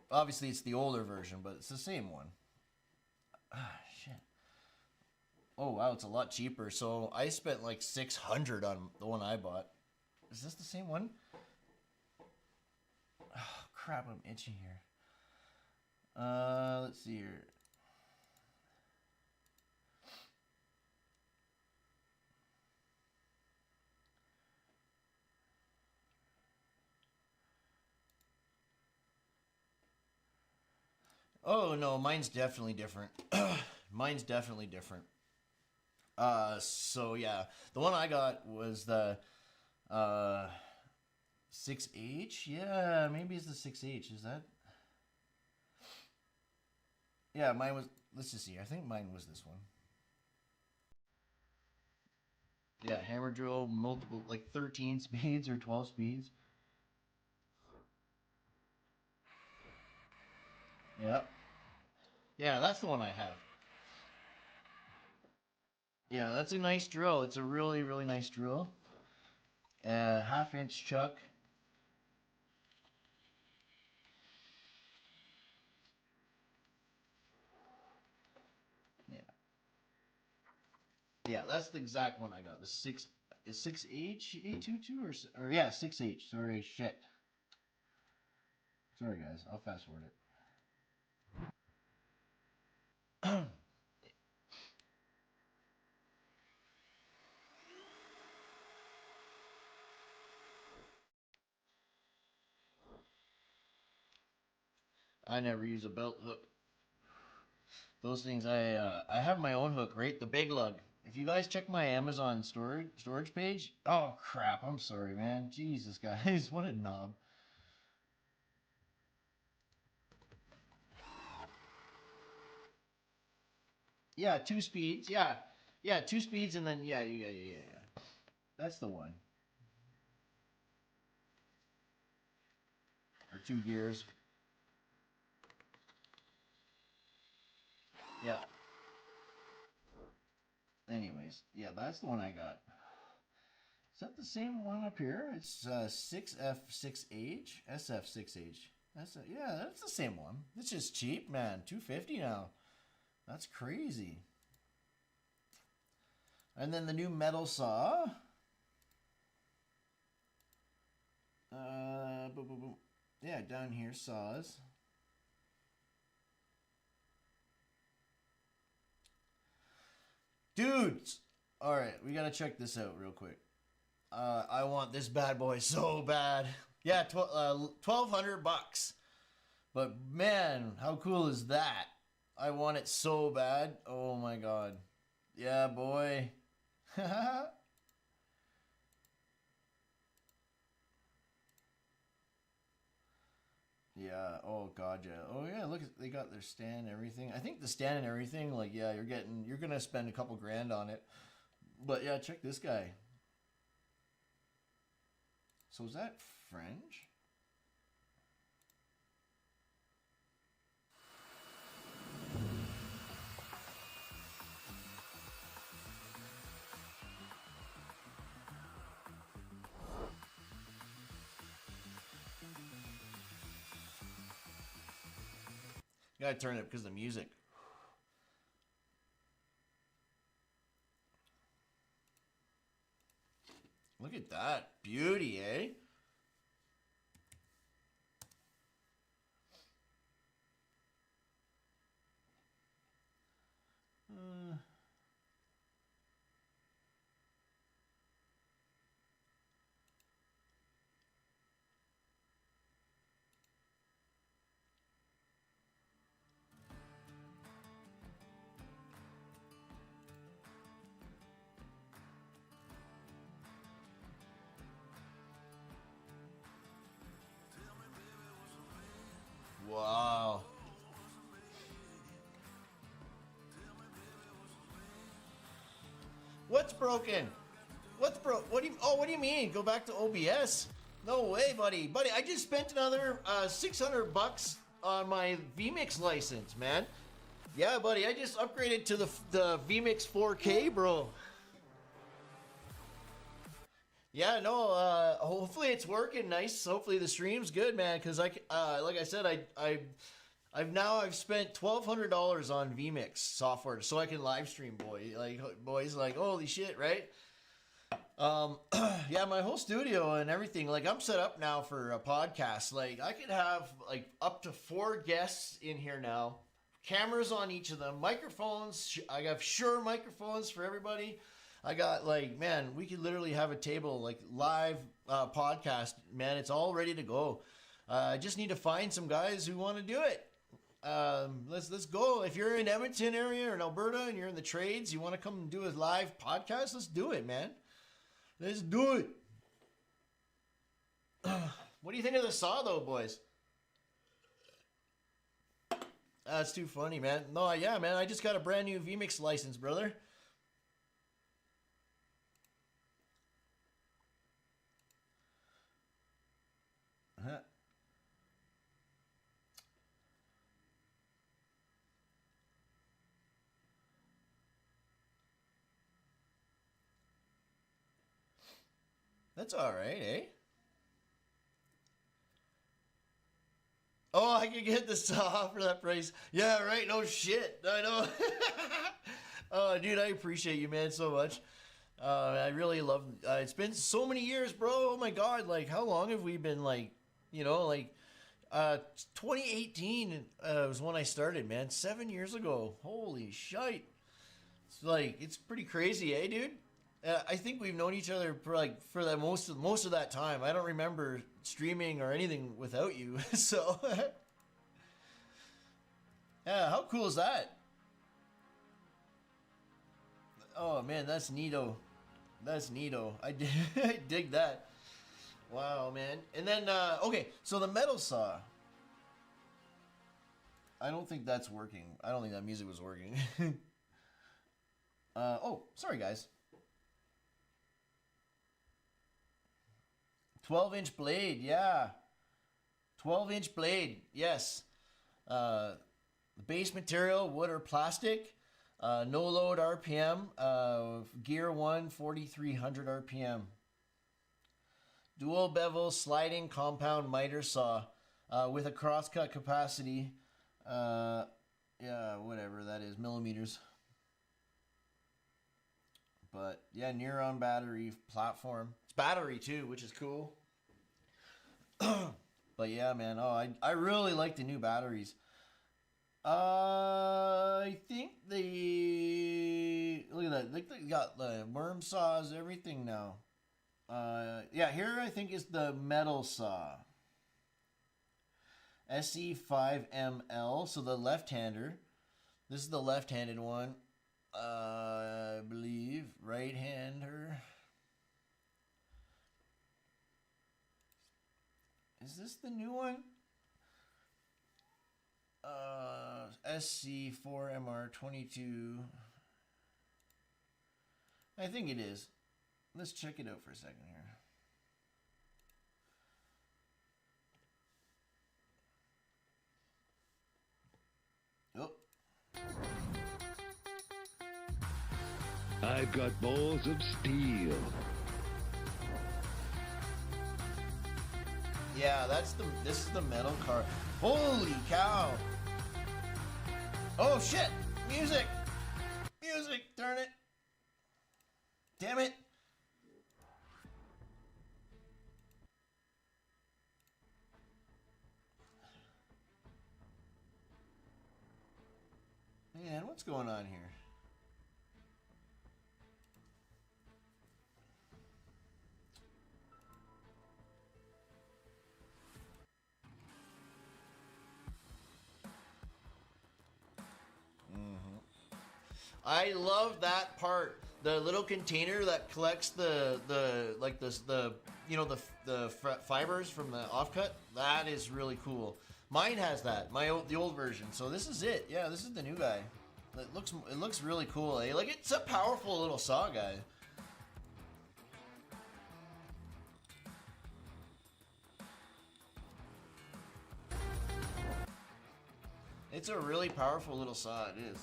Obviously, it's the older version, but it's the same one. Ah, shit. Oh, wow, it's a lot cheaper. So I spent like $600 on the one I bought. Is this the same one? Oh, crap, I'm itching here. Let's see here. Oh no, mine's definitely different. Mine's definitely different. So yeah, the one I got was the 6H. Yeah, maybe it's the 6H. Is that? Yeah, mine was. Let's just see. I think mine was this one. Yeah, hammer drill, multiple, like 13 speeds or 12 speeds. Yep. Yeah, that's the one I have. Yeah, that's a nice drill. It's a really, really nice drill. 1/2 inch chuck. Yeah. Yeah, that's the exact one I got. The 6H 822 or yeah, 6H. Sorry, shit. Sorry guys, I'll fast forward it. I never use a belt hook. Those things I have my own hook, right? The big lug. If you guys check my Amazon storage page, oh crap, I'm sorry, man. Jesus, guys, what a knob. Yeah, 2 speeds. Yeah, yeah, 2 speeds, and then yeah. That's the one. Or 2 gears. Yeah. Anyways, yeah, that's the one I got. Is that the same one up here? It's 6F6H, SF6H. Yeah, that's the same one. It's just cheap, man. $250 now. That's crazy. And then the new metal saw. Boom, boom, boom. Yeah, down here saws. Dudes, all right, we gotta check this out real quick. I want this bad boy so bad. Yeah, $1,200. But man, how cool is that? I want it so bad. Oh my god. Yeah, boy. Yeah. Oh god, yeah. Oh yeah. Look, they got their stand and everything. I think the stand and everything, like, yeah, you're gonna spend a couple grand on it. But yeah, check this guy. So is that French? Gotta turn it up because of the music. Look at that. Beauty, eh? Wow. What's broken? What's broke? What do you mean? Go back to OBS? No way, buddy. Buddy, I just spent another $600 on my vMix license, man. Yeah, buddy, I just upgraded to the vMix 4K, bro. Yeah, no. Hopefully it's working nice. Hopefully the stream's good, man. Cause like I said, I've spent $1,200 on vMix software so I can live stream, boys. Like, holy shit, right? Yeah, my whole studio and everything. Like, I'm set up now for a podcast. Like, I could have like up to 4 guests in here now. Cameras on each of them. Microphones. I have Shure microphones for everybody. I got like, man, we could literally have a table, like live podcast, man. It's all ready to go. I just need to find some guys who want to do it. Let's go. If you're in Edmonton area or in Alberta and you're in the trades, you want to come and do a live podcast, let's do it, man. Let's do it. What do you think of the saw, though, boys? That's too funny, man. No, yeah, man. I just got a brand new vMix license, brother. Uh-huh. That's all right, eh? Oh, I could get the saw for that price. Yeah, right. No shit. I know. Oh, dude, I appreciate you, man, so much. I really love. It's been so many years, bro. Oh my god, like how long have we been like, like 2018 was when I started, man. 7 years ago. Holy shite. It's like it's pretty crazy, eh, dude? I think we've known each other for that most of that time. I don't remember streaming or anything without you. So yeah, how cool is that? Oh man, that's neato. That's neato. I dig that. Wow, man. And then okay, so the metal saw. I don't think that's working. I don't think that music was working. Oh, sorry guys. 12-inch blade, yeah. 12-inch blade, yes. The base material, wood or plastic. No load RPM. Gear 1, 4,300 RPM. Dual bevel sliding compound miter saw with a crosscut capacity. Yeah, whatever that is, millimeters. But yeah, Neuron battery platform. It's battery too, which is cool. But yeah, man. Oh, I really like the new batteries. I think they look at that. They got the worm saws, everything now. Yeah, here I think is the metal saw. SE5ML, so the left-hander. This is the left-handed one. I believe right-hander. Is this the new one? SC4MR22. I think it is. Let's check it out for a second here. Oh. I've got balls of steel. Yeah, this is the metal car. Holy cow. Oh shit! Music! Music! Darn it! Damn it! Man, what's going on here? I love that part. The little container that collects the fibers from the offcut. That is really cool. Mine has that. The old version. So this is it. Yeah, this is the new guy. It looks really cool. Eh? Like, it's a powerful little saw guy. It's a really powerful little saw. It is.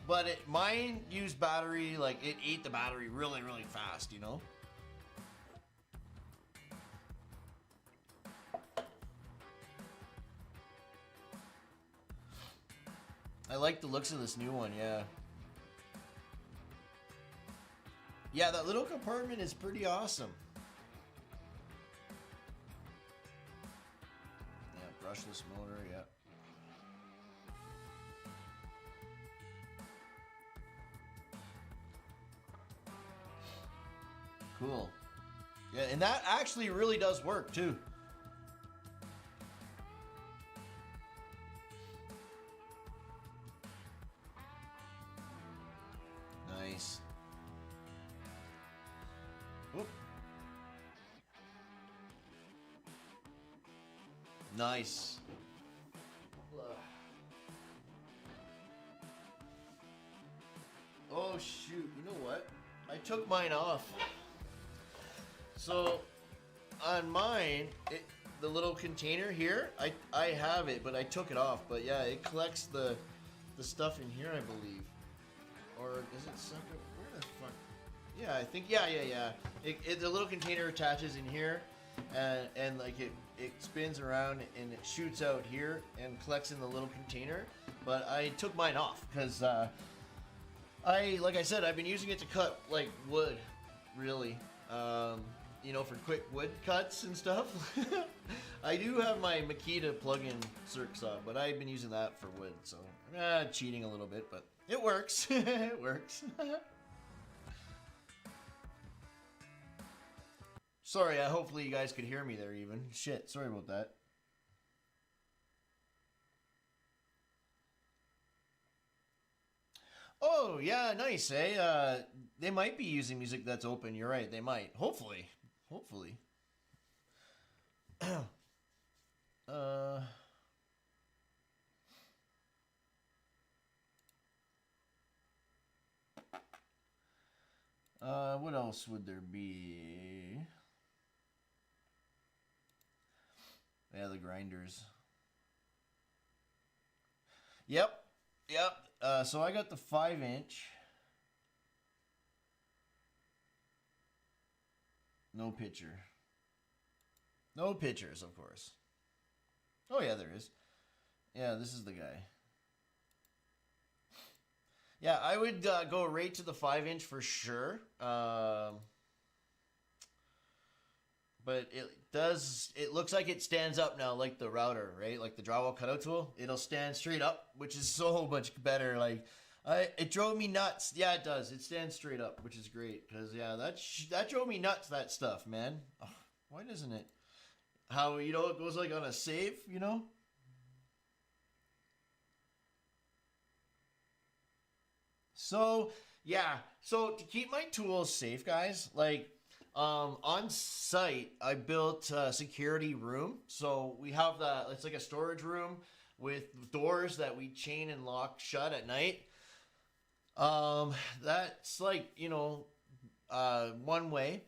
But mine used battery, like, it ate the battery really, really fast, you know? I like the looks of this new one, yeah. Yeah, that little compartment is pretty awesome. Yeah, brushless motor, yeah. Cool. Yeah, and that actually really does work too. Nice. Whoop. Nice. Oh shoot, you know what? I took mine off. So, on mine, the little container here, I have it, but I took it off. But yeah, it collects the stuff in here, I believe. Or is it separate? Where the fuck? Yeah, I think, yeah. The little container attaches in here, and like it spins around and it shoots out here and collects in the little container. But I took mine off because like I said, I've been using it to cut like wood, really. You know, for quick wood cuts and stuff. I do have my Makita plug-in circ saw, but I've been using that for wood, so cheating a little bit, but it works. It works. Sorry, hopefully you guys could hear me there even. Shit, sorry about that. Oh, yeah, nice, eh? They might be using music that's open. You're right, they might. Hopefully. Hopefully. What else would there be? Yeah, the grinders. Yep. So I got the 5-inch. No picture. No pictures, of course. Oh, yeah, there is. Yeah, this is the guy. Yeah, I would go right to the 5-inch for sure. But it looks like it stands up now, like the router, right? Like the drywall cutout tool. It'll stand straight up, which is so much better. Like, it drove me nuts. Yeah, it does. It stands straight up, which is great. Because, yeah, that drove me nuts, that stuff, man. Oh, why doesn't it? How, it goes like on a save, So, yeah. So, to keep my tools safe, guys, like, on site, I built a security room. So, we have it's like a storage room with doors that we chain and lock shut at night. That's like, one way.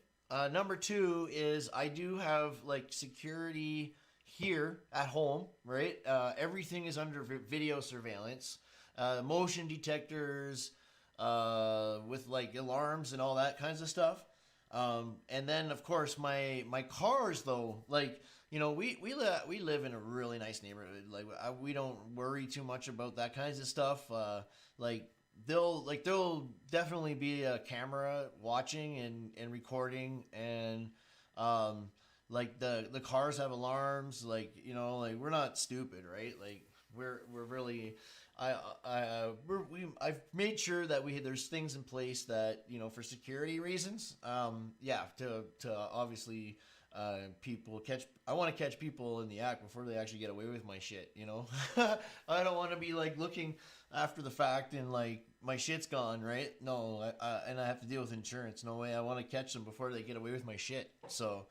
Number two is I do have like security here at home, right? Everything is under video surveillance, motion detectors, with like alarms and all that kinds of stuff. And then of course my cars though, like, we live in a really nice neighborhood. Like we don't worry too much about that kinds of stuff. Like there'll definitely be a camera watching and recording, and like the cars have alarms, like, like we're not stupid, right? Like we're really I've made sure that there's things in place that, for security reasons, yeah, to obviously I want to catch people in the act before they actually get away with my shit, I don't want to be like looking after the fact and like my shit's gone, right? No, and I have to deal with insurance. No way. I want to catch them before they get away with my shit. So,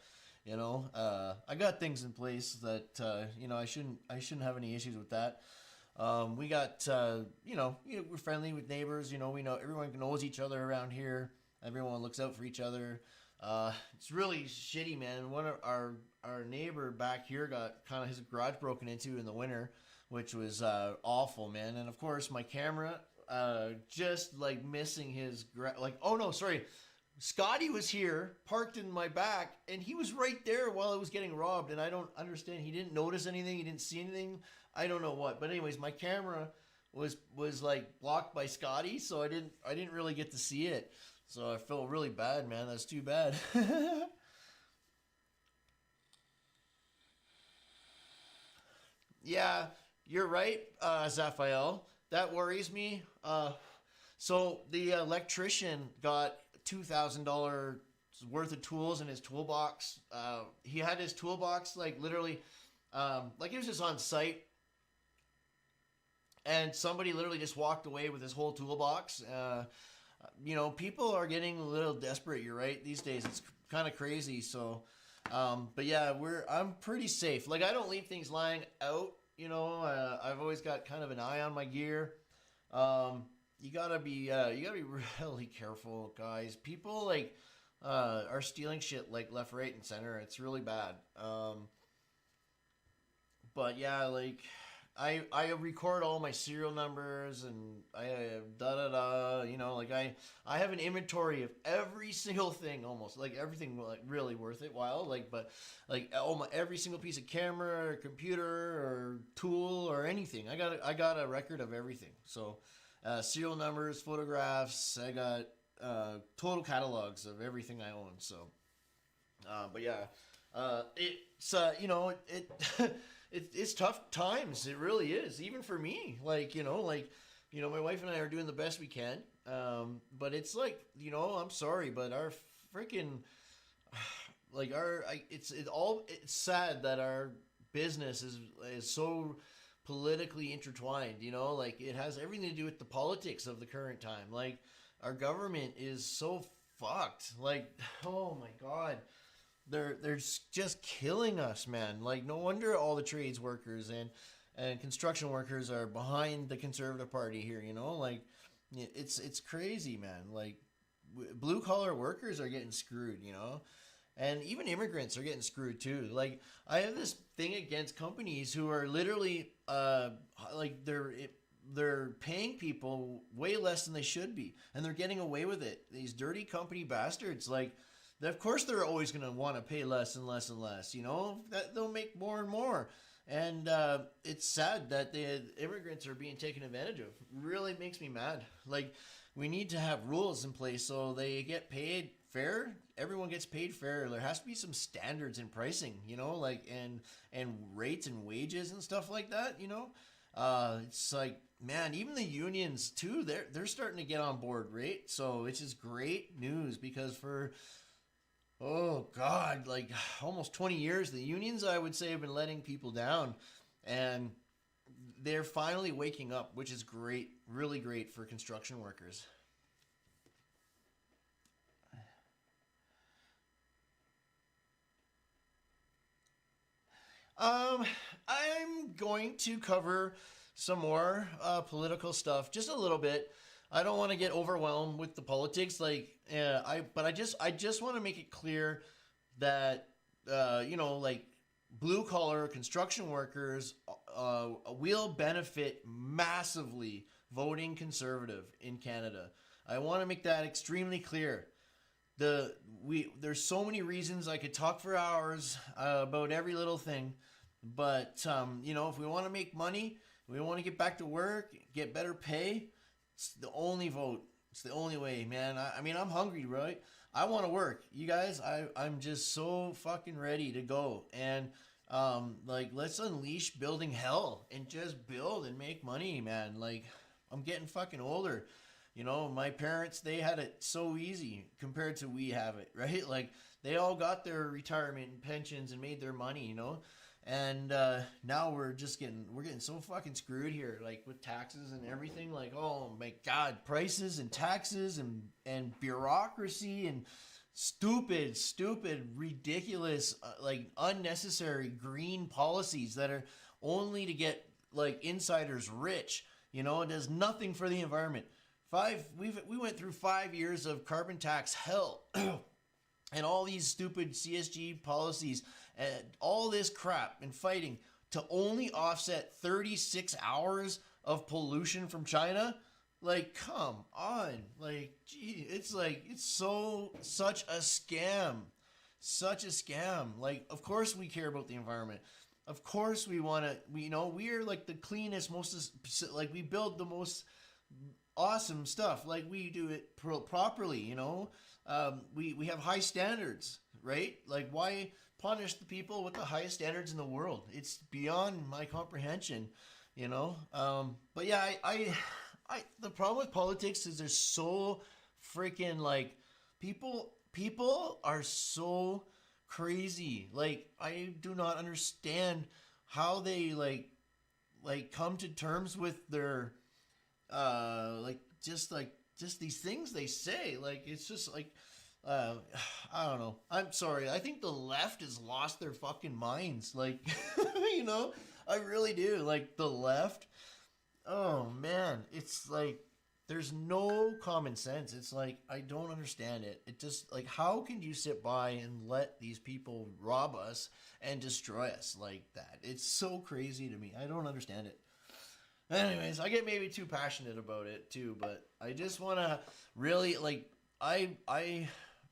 I got things in place that I shouldn't have any issues with that. We got we're friendly with neighbors. We know everyone knows each other around here. Everyone looks out for each other. It's really shitty, man. One of our neighbor back here got kind of his garage broken into in the winter, which was awful, man. And of course, my camera just like missing his oh no, sorry. Scotty was here, parked in my back, and he was right there while it was getting robbed. And I don't understand. He didn't notice anything. He didn't see anything. I don't know what. But anyways, my camera was like blocked by Scotty, so I didn't really get to see it. So I felt really bad, man. That's too bad. Yeah, you're right, Zaphael. That worries me. So the electrician got $2,000 worth of tools in his toolbox. He had his toolbox like literally, like it was just on site, and somebody literally just walked away with his whole toolbox. People are getting a little desperate. You're right. These days, it's kind of crazy. So, but yeah, I'm pretty safe. Like I don't leave things lying out. I've always got kind of an eye on my gear. You gotta be really careful, guys. People like are stealing shit like left, right, and center. It's really bad. But yeah, like I record all my serial numbers and I like I have an inventory of every single thing, almost like everything like really worth it while, like, but like every single piece of camera or computer or tool or anything. I got a record of everything. So serial numbers, photographs, I got total catalogs of everything I own. So but yeah, it's it's tough times. It really is, even for me. Like my wife and I are doing the best we can. But it's like, I'm sorry, but our freaking like it's sad that our business is so politically intertwined. Like it has everything to do with the politics of the current time. Like our government is so fucked. Like, oh my god. They're just killing us, man. Like no wonder all the trades workers and construction workers are behind the Conservative Party here, Like it's crazy, man. Like blue collar workers are getting screwed, you know, and even immigrants are getting screwed too. Like I have this thing against companies who are literally like they're paying people way less than they should be, and they're getting away with it. These dirty company bastards, like, of course they're always going to want to pay less and less and less, you know, that they'll make more and more. And it's sad that the immigrants are being taken advantage of. Really makes me mad. Like, we need to have rules in place so they get paid fair. Everyone gets paid fair. There has to be some standards in pricing, you know, like, and rates and wages and stuff like that, you know. It's like, man, even the unions too, they're starting to get on board, right? So it's just great news, because for, oh God, like almost 20 years, the unions, I would say, have been letting people down, and they're finally waking up, which is great, really great for construction workers. I'm going to cover some more political stuff, just a little bit. I don't want to get overwhelmed with the politics, like, I just want to make it clear that, you know, like, blue collar construction workers will benefit massively voting conservative in Canada. I want to make that extremely clear. There's so many reasons. I could talk for hours about every little thing, but you know, if we want to make money, we want to get back to work, get better pay, it's the only vote. It's the only way, man. I mean, I'm hungry, right? I want to work. You guys, I'm just so fucking ready to go. And like, let's unleash building hell and just build and make money, man. Like, I'm getting fucking older. You know, my parents, they had it so easy compared to we have it, right? Like, they all got their retirement and pensions and made their money, you know? And now we're getting so fucking screwed here, like, with taxes and everything. Like, oh my God, prices and taxes and bureaucracy and stupid, ridiculous, like, unnecessary green policies that are only to get, like, insiders rich. You know, it does nothing for the environment. We went through 5 years of carbon tax hell and all these stupid CSG policies and all this crap and fighting to only offset 36 hours of pollution from China. Like, come on. Like, gee, it's such a scam. Such a scam. Like, of course we care about the environment. Of course we want to, we are like the cleanest, like, we build the most awesome stuff. Like, we do it properly, you know. We have high standards, right? Like, why punish the people with the highest standards in the world? It's beyond my comprehension, you know. But yeah, I the problem with politics is they're so freaking, like, people are so crazy. Like, I do not understand how they like come to terms with their just these things they say. Like, it's just like, I don't know. I'm sorry. I think the left has lost their fucking minds. Like, you know, I really do. Like, the left, oh man, it's like, there's no common sense. It's like, I don't understand it. It just, like, how can you sit by and let these people rob us and destroy us like that? It's so crazy to me. I don't understand it. Anyways, I get maybe too passionate about it too, but I just want to really, like, I've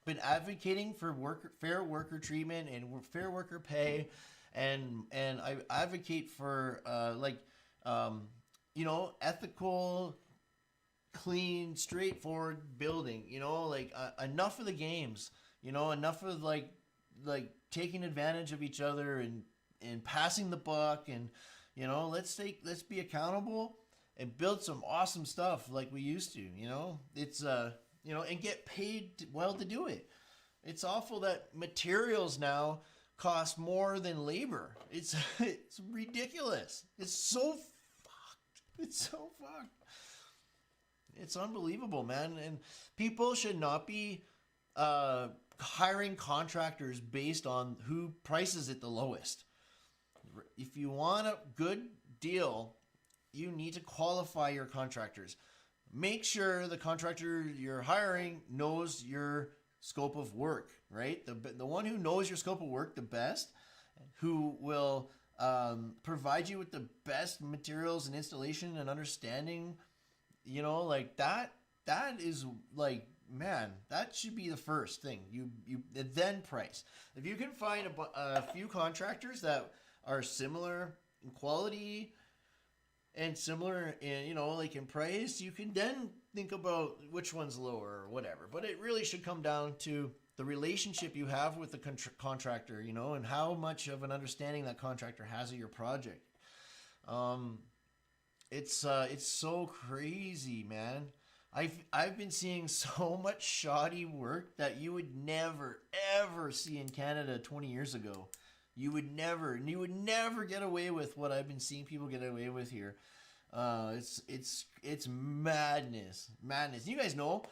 been advocating for fair worker treatment and fair worker pay, and I advocate for you know, ethical, clean, straightforward building. You know, like, enough of the games. You know, enough of like taking advantage of each other and passing the buck. And, you know, let's be accountable and build some awesome stuff like we used to. You know, it's you know, and get paid well to do it. It's awful that materials now cost more than labor. It's ridiculous. It's so fucked. It's so fucked. It's unbelievable, man. And people should not be hiring contractors based on who prices it the lowest. If you want a good deal, you need to qualify your contractors. make sure the contractor you're hiring knows your scope of work, right? The one who knows your scope of work the best, who will provide you with the best materials and installation and understanding, like that is like, man, that should be the first thing. You then price. If you can find a few contractors that are similar in quality and similar in, like in price, you can then think about which one's lower or whatever. But it really should come down to the relationship you have with the contractor, and how much of an understanding that contractor has of your project. It's so crazy, man. I've been seeing so much shoddy work that you would never ever see in Canada 20 years ago. You would never get away with what I've been seeing people get away with here. It's madness. You guys know,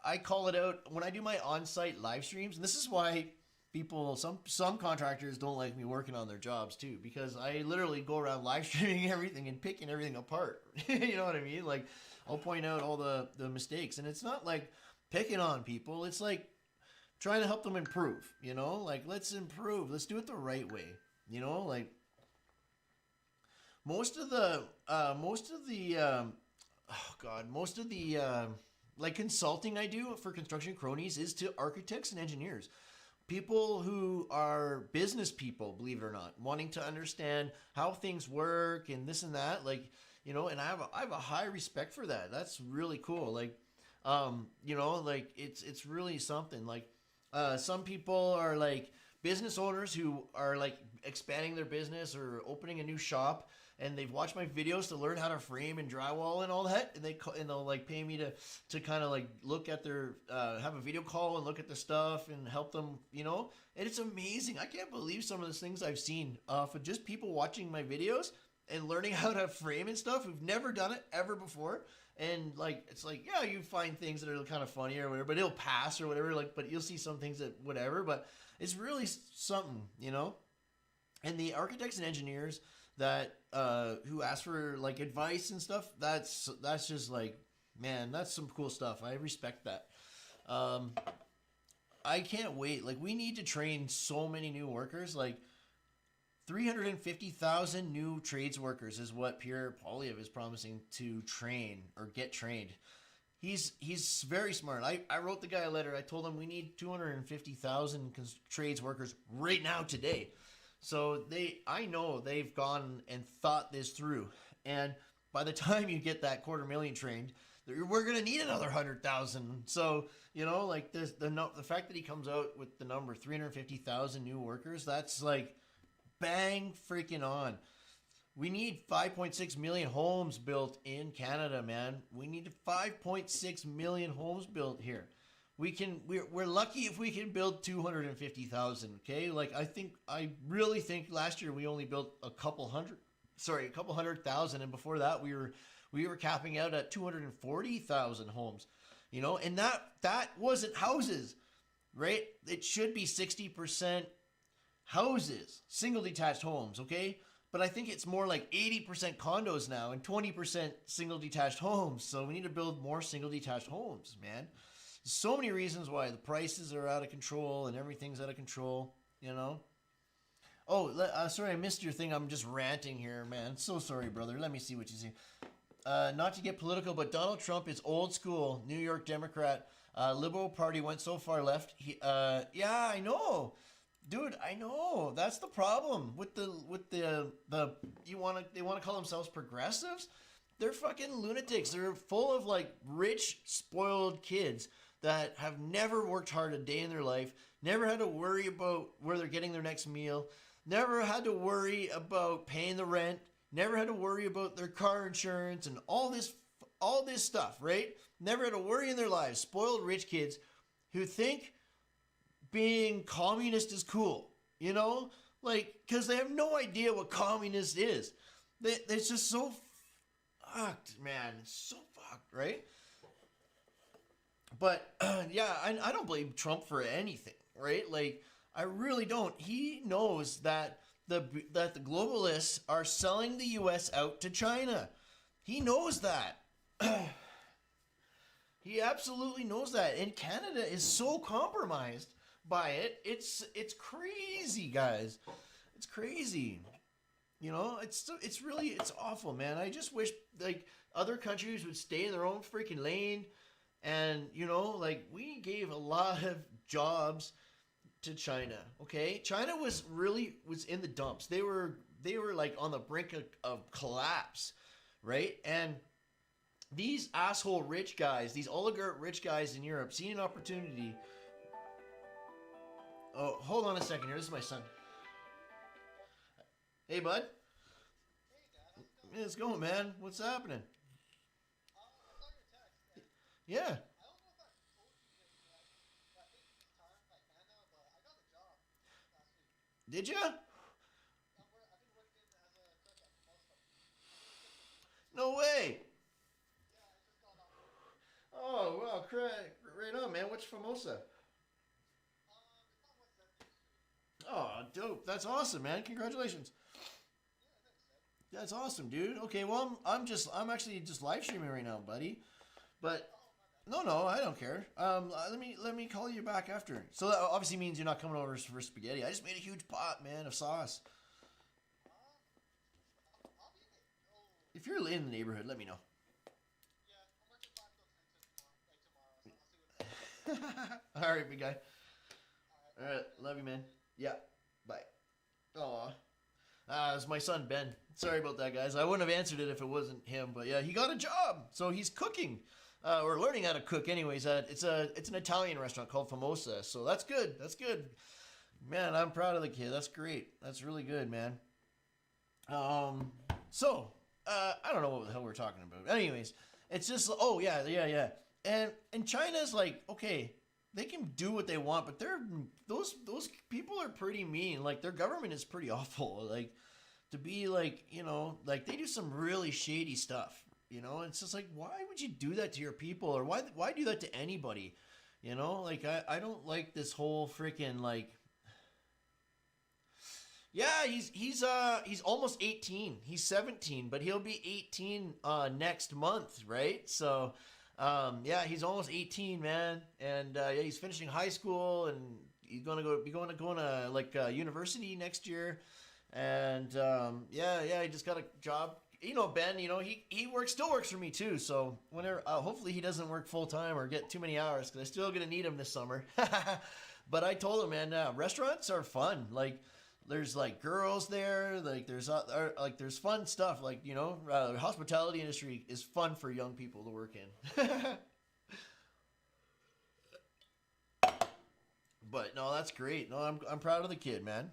I call it out when I do my on-site live streams, and this is why some contractors don't like me working on their jobs too, because I literally go around live streaming everything and picking everything apart. You know what I mean? Like, I'll point out all the mistakes, and it's not like picking on people. It's like trying to help them improve, like, let's improve. Let's do it the right way. Like most of the like consulting I do for Construction Kronies is to architects and engineers. People who are business people, believe it or not, wanting to understand how things work and this and that, like, and I have a high respect for that. That's really cool. Like, like it's really something. Like, some people are like business owners who are like expanding their business or opening a new shop, and they've watched my videos to learn how to frame and drywall and all that, and they'll like pay me to kind of like look at their have a video call and look at the stuff and help them, and it's amazing. I can't believe some of the things I've seen for just people watching my videos and learning how to frame and stuff who've never done it ever before. And like, it's like, yeah, you find things that are kind of funny or whatever, but it'll pass or whatever. Like, but you'll see some things that whatever, but it's really something, And the architects and engineers that who ask for like advice and stuff, that's just like, man, that's some cool stuff. I respect that. I can't wait. Like, we need to train so many new workers. Like, 350,000 new trades workers is what Pierre Poilievre is promising to train or get trained. He's very smart. I wrote the guy a letter. I told him we need 250,000 trades workers right now today. So I know they've gone and thought this through. And by the time you get that 250,000 trained, we're going to need another 100,000. So, like the fact that he comes out with the number 350,000 new workers, that's like bang freaking on. We need 5.6 million homes built in Canada, man. We need 5.6 million homes built here. We're lucky if we can build 250,000, okay? Like, I really think last year we only built a couple hundred thousand, and before that we were capping out at 240,000 homes. And that wasn't houses, right? It should be 60% houses, single detached homes, okay? But I think it's more like 80% condos now and 20% single detached homes. So we need to build more single detached homes, man. There's so many reasons why the prices are out of control and everything's out of control, Oh, sorry, I missed your thing. I'm just ranting here, man. So sorry, brother. Let me see what you see. Not to get political, but Donald Trump is old school, New York Democrat. Liberal Party went so far left. Yeah, I know. Dude, I know. That's the problem with they want to call themselves progressives. They're fucking lunatics. They're full of like rich, spoiled kids that have never worked hard a day in their life, never had to worry about where they're getting their next meal, never had to worry about paying the rent, never had to worry about their car insurance and all this stuff, right? Never had to worry in their lives. Spoiled rich kids who think being communist is cool, like, because they have no idea what communist is. It's just so fucked, man. It's so fucked, right? But yeah, I don't blame Trump for anything, right? like, I really don't. He knows that the globalists are selling the US out to China. He knows that. He absolutely knows that. And Canada is so compromised by it. It's crazy, guys. It's crazy. You know, it's awful, man. I just wish like other countries would stay in their own freaking lane. And you know, like we gave a lot of jobs to China. Okay, China was in the dumps. They were like on the brink of collapse, right? And these asshole rich guys, these oligarch rich guys in Europe, see an opportunity. Oh, hold on a second here. This is my son. Hey, bud. Hey, it's going, man. What's happening? Yeah. Did ya? No way. Oh, well, right on, man. What's Famosa? Oh, dope. That's awesome, man. Congratulations. That's awesome, dude. Okay, well, I'm actually just live streaming right now, buddy. But no, I don't care. Let me call you back after. So that obviously means you're not coming over for spaghetti. I just made a huge pot, man, of sauce. If you're in the neighborhood, let me know. All right, big guy. All right, love you, man. Yeah, bye. Aw. It's my son, Ben. Sorry about that, guys. I wouldn't have answered it if it wasn't him, but yeah, he got a job. So he's cooking. Or learning how to cook anyways. It's an Italian restaurant called Famosa. So that's good. That's good. Man, I'm proud of the kid. That's great. That's really good, man. So, I don't know what the hell we're talking about. Anyways, it's just, oh, yeah. And China's like, okay, they can do what they want, but those people are pretty mean. Like, their government is pretty awful. Like, to be like, you know, like they do some really shady stuff. You know, it's just like, why would you do that to your people? Or why do that to anybody? You know, like, I don't like this whole freaking, like, yeah, he's almost 18. He's 17, but he'll be 18 next month, right? So, yeah, he's almost 18, man. And yeah, he's finishing high school and he's going to like university next year. And yeah, he just got a job. You know, Ben, you know, he still works for me too. So whenever, hopefully he doesn't work full time or get too many hours because I'm still going to need him this summer. But I told him, man, restaurants are fun. Like, there's like girls there, like there's fun stuff. Like, you know, the hospitality industry is fun for young people to work in. But no, that's great. No, I'm proud of the kid, man.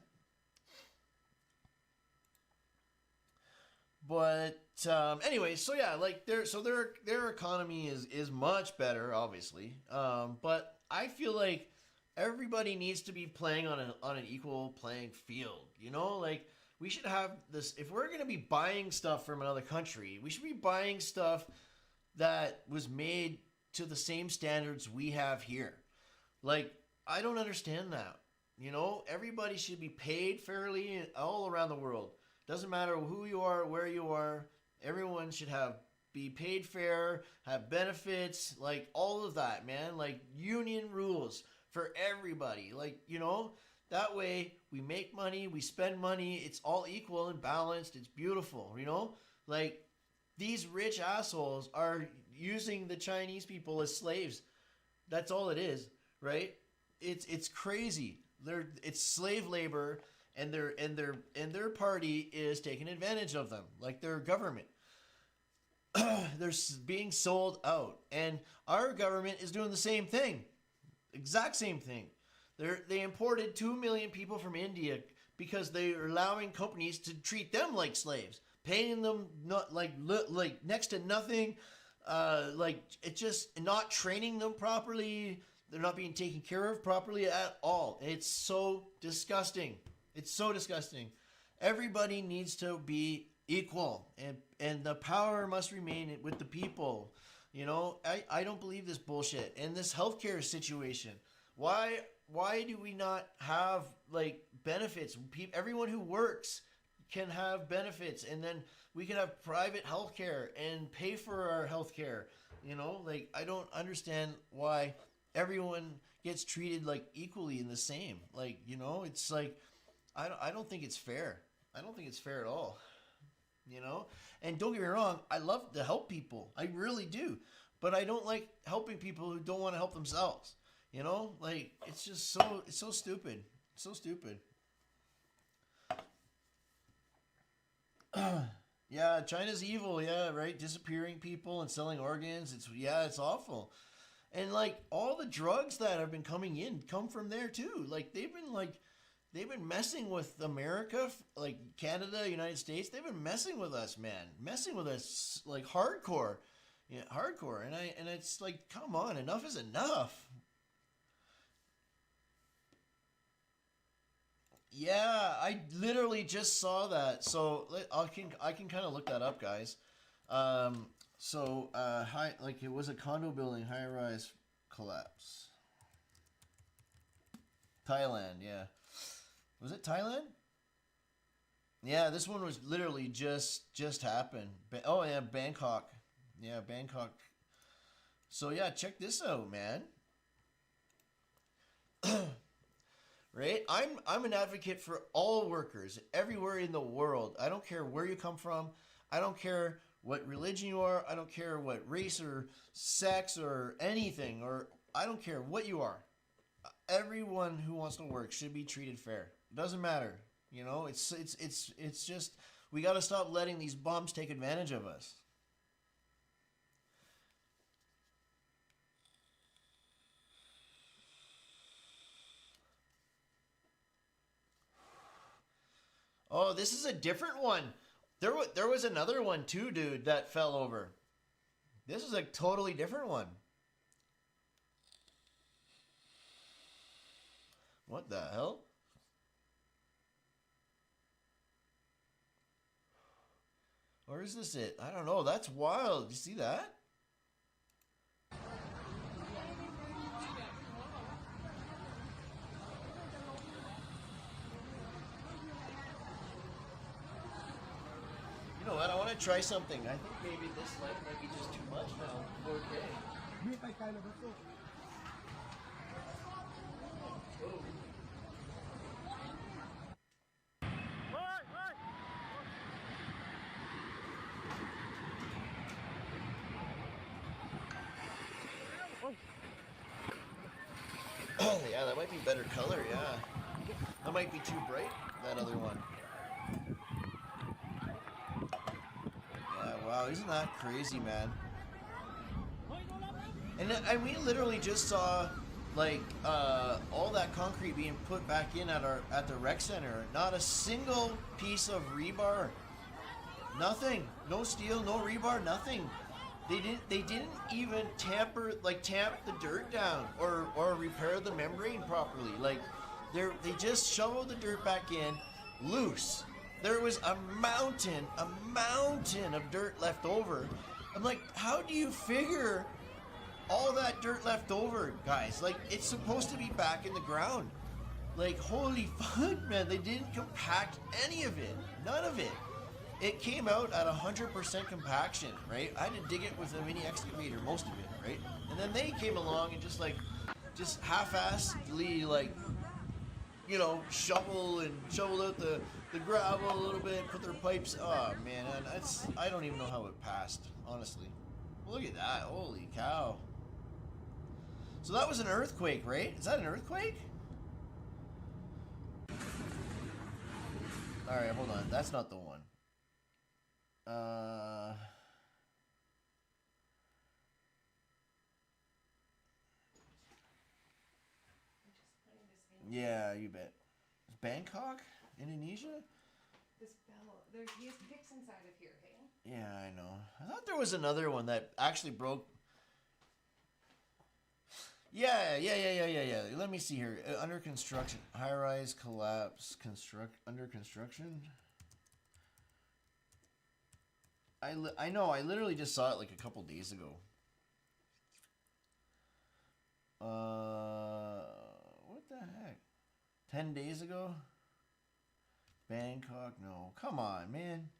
But anyway, so yeah, like their economy is much better, obviously. But I feel like everybody needs to be playing on an equal playing field. You know, like we should have this. If we're gonna be buying stuff from another country, we should be buying stuff that was made to the same standards we have here. Like, I don't understand that. You know, everybody should be paid fairly all around the world. Doesn't matter who you are, where you are. Everyone should be paid fair, have benefits, like all of that, man. Like union rules for everybody. Like, you know, that way we make money, we spend money. It's all equal and balanced. It's beautiful, you know? Like, these rich assholes are using the Chinese people as slaves. That's all it is, right? It's crazy. It's slave labor. And their party is taking advantage of them, like their government. They're being sold out, and our government is doing the same thing, exact same thing. They imported 2 million people from India because they are allowing companies to treat them like slaves, paying them not like next to nothing, like it's just not training them properly. They're not being taken care of properly at all. It's so disgusting. It's so disgusting. Everybody needs to be equal, and the power must remain with the people. You know, I don't believe this bullshit. And this healthcare situation, why do we not have like benefits? Everyone who works can have benefits, and then we can have private healthcare and pay for our healthcare. You know, like I don't understand why everyone gets treated like equally in the same. Like, you know, it's like I don't think it's fair. I don't think it's fair at all. You know? And don't get me wrong, I love to help people. I really do. But I don't like helping people who don't want to help themselves. You know? Like it's just so stupid. So stupid. Yeah, China's evil, yeah, right? Disappearing people and selling organs. It's awful. And like all the drugs that have been coming in come from there too. They've been messing with America, like Canada, United States. They've been messing with us, man. Messing with us like hardcore. Yeah, hardcore. And it's like, come on, enough is enough. Yeah, I literally just saw that. So I can kind of look that up, guys. Like it was a condo building, high rise collapse. Thailand, yeah. Was it Thailand? Yeah, this one was literally just happened. Oh yeah, Bangkok. Yeah, Bangkok. So yeah, check this out, man. Right? I'm an advocate for all workers everywhere in the world. I don't care where you come from. I don't care what religion you are. I don't care what race or sex or anything, or I don't care what you are. Everyone who wants to work should be treated fair. It doesn't matter. You know, it's just we got to stop letting these bums take advantage of us. Oh, this is a different one. There was another one too, dude, that fell over. This is a totally different one. What the hell? Or is this it? I don't know. That's wild. You see that? You know what? I want to try something. I think maybe this light might be just too much now. Okay. Oh, yeah, that might be better color, yeah. That might be too bright, that other one. Yeah, wow, isn't that crazy, man? And we literally just saw, like, all that concrete being put back in at the rec center. Not a single piece of rebar. Nothing. No steel, no rebar, nothing. They didn't even tamp the dirt down or repair the membrane properly. Like they just shoveled the dirt back in loose. There was a mountain of dirt left over. I'm like, how do you figure all that dirt left over, guys? Like it's supposed to be back in the ground. Like holy fuck, man, they didn't compact any of it. None of it. It came out at 100% compaction, right? I had to dig it with a mini excavator, most of it, right? And then they came along and just half-assedly, like, you know, shoveled out the gravel a little bit, put their pipes. Oh man, I don't even know how it passed, honestly. Look at that, holy cow! So that was an earthquake, right? Is that an earthquake? All right, hold on, that's not the one. Yeah, you bet. Bangkok, Indonesia? This bell, he has picks inside of here, hey? Yeah, I know. I thought there was another one that actually broke. Yeah. Let me see here. Under construction. High-rise collapse. Under construction. I know. I literally just saw it like a couple days ago. What the heck? 10 days ago? Bangkok? No. Come on, man.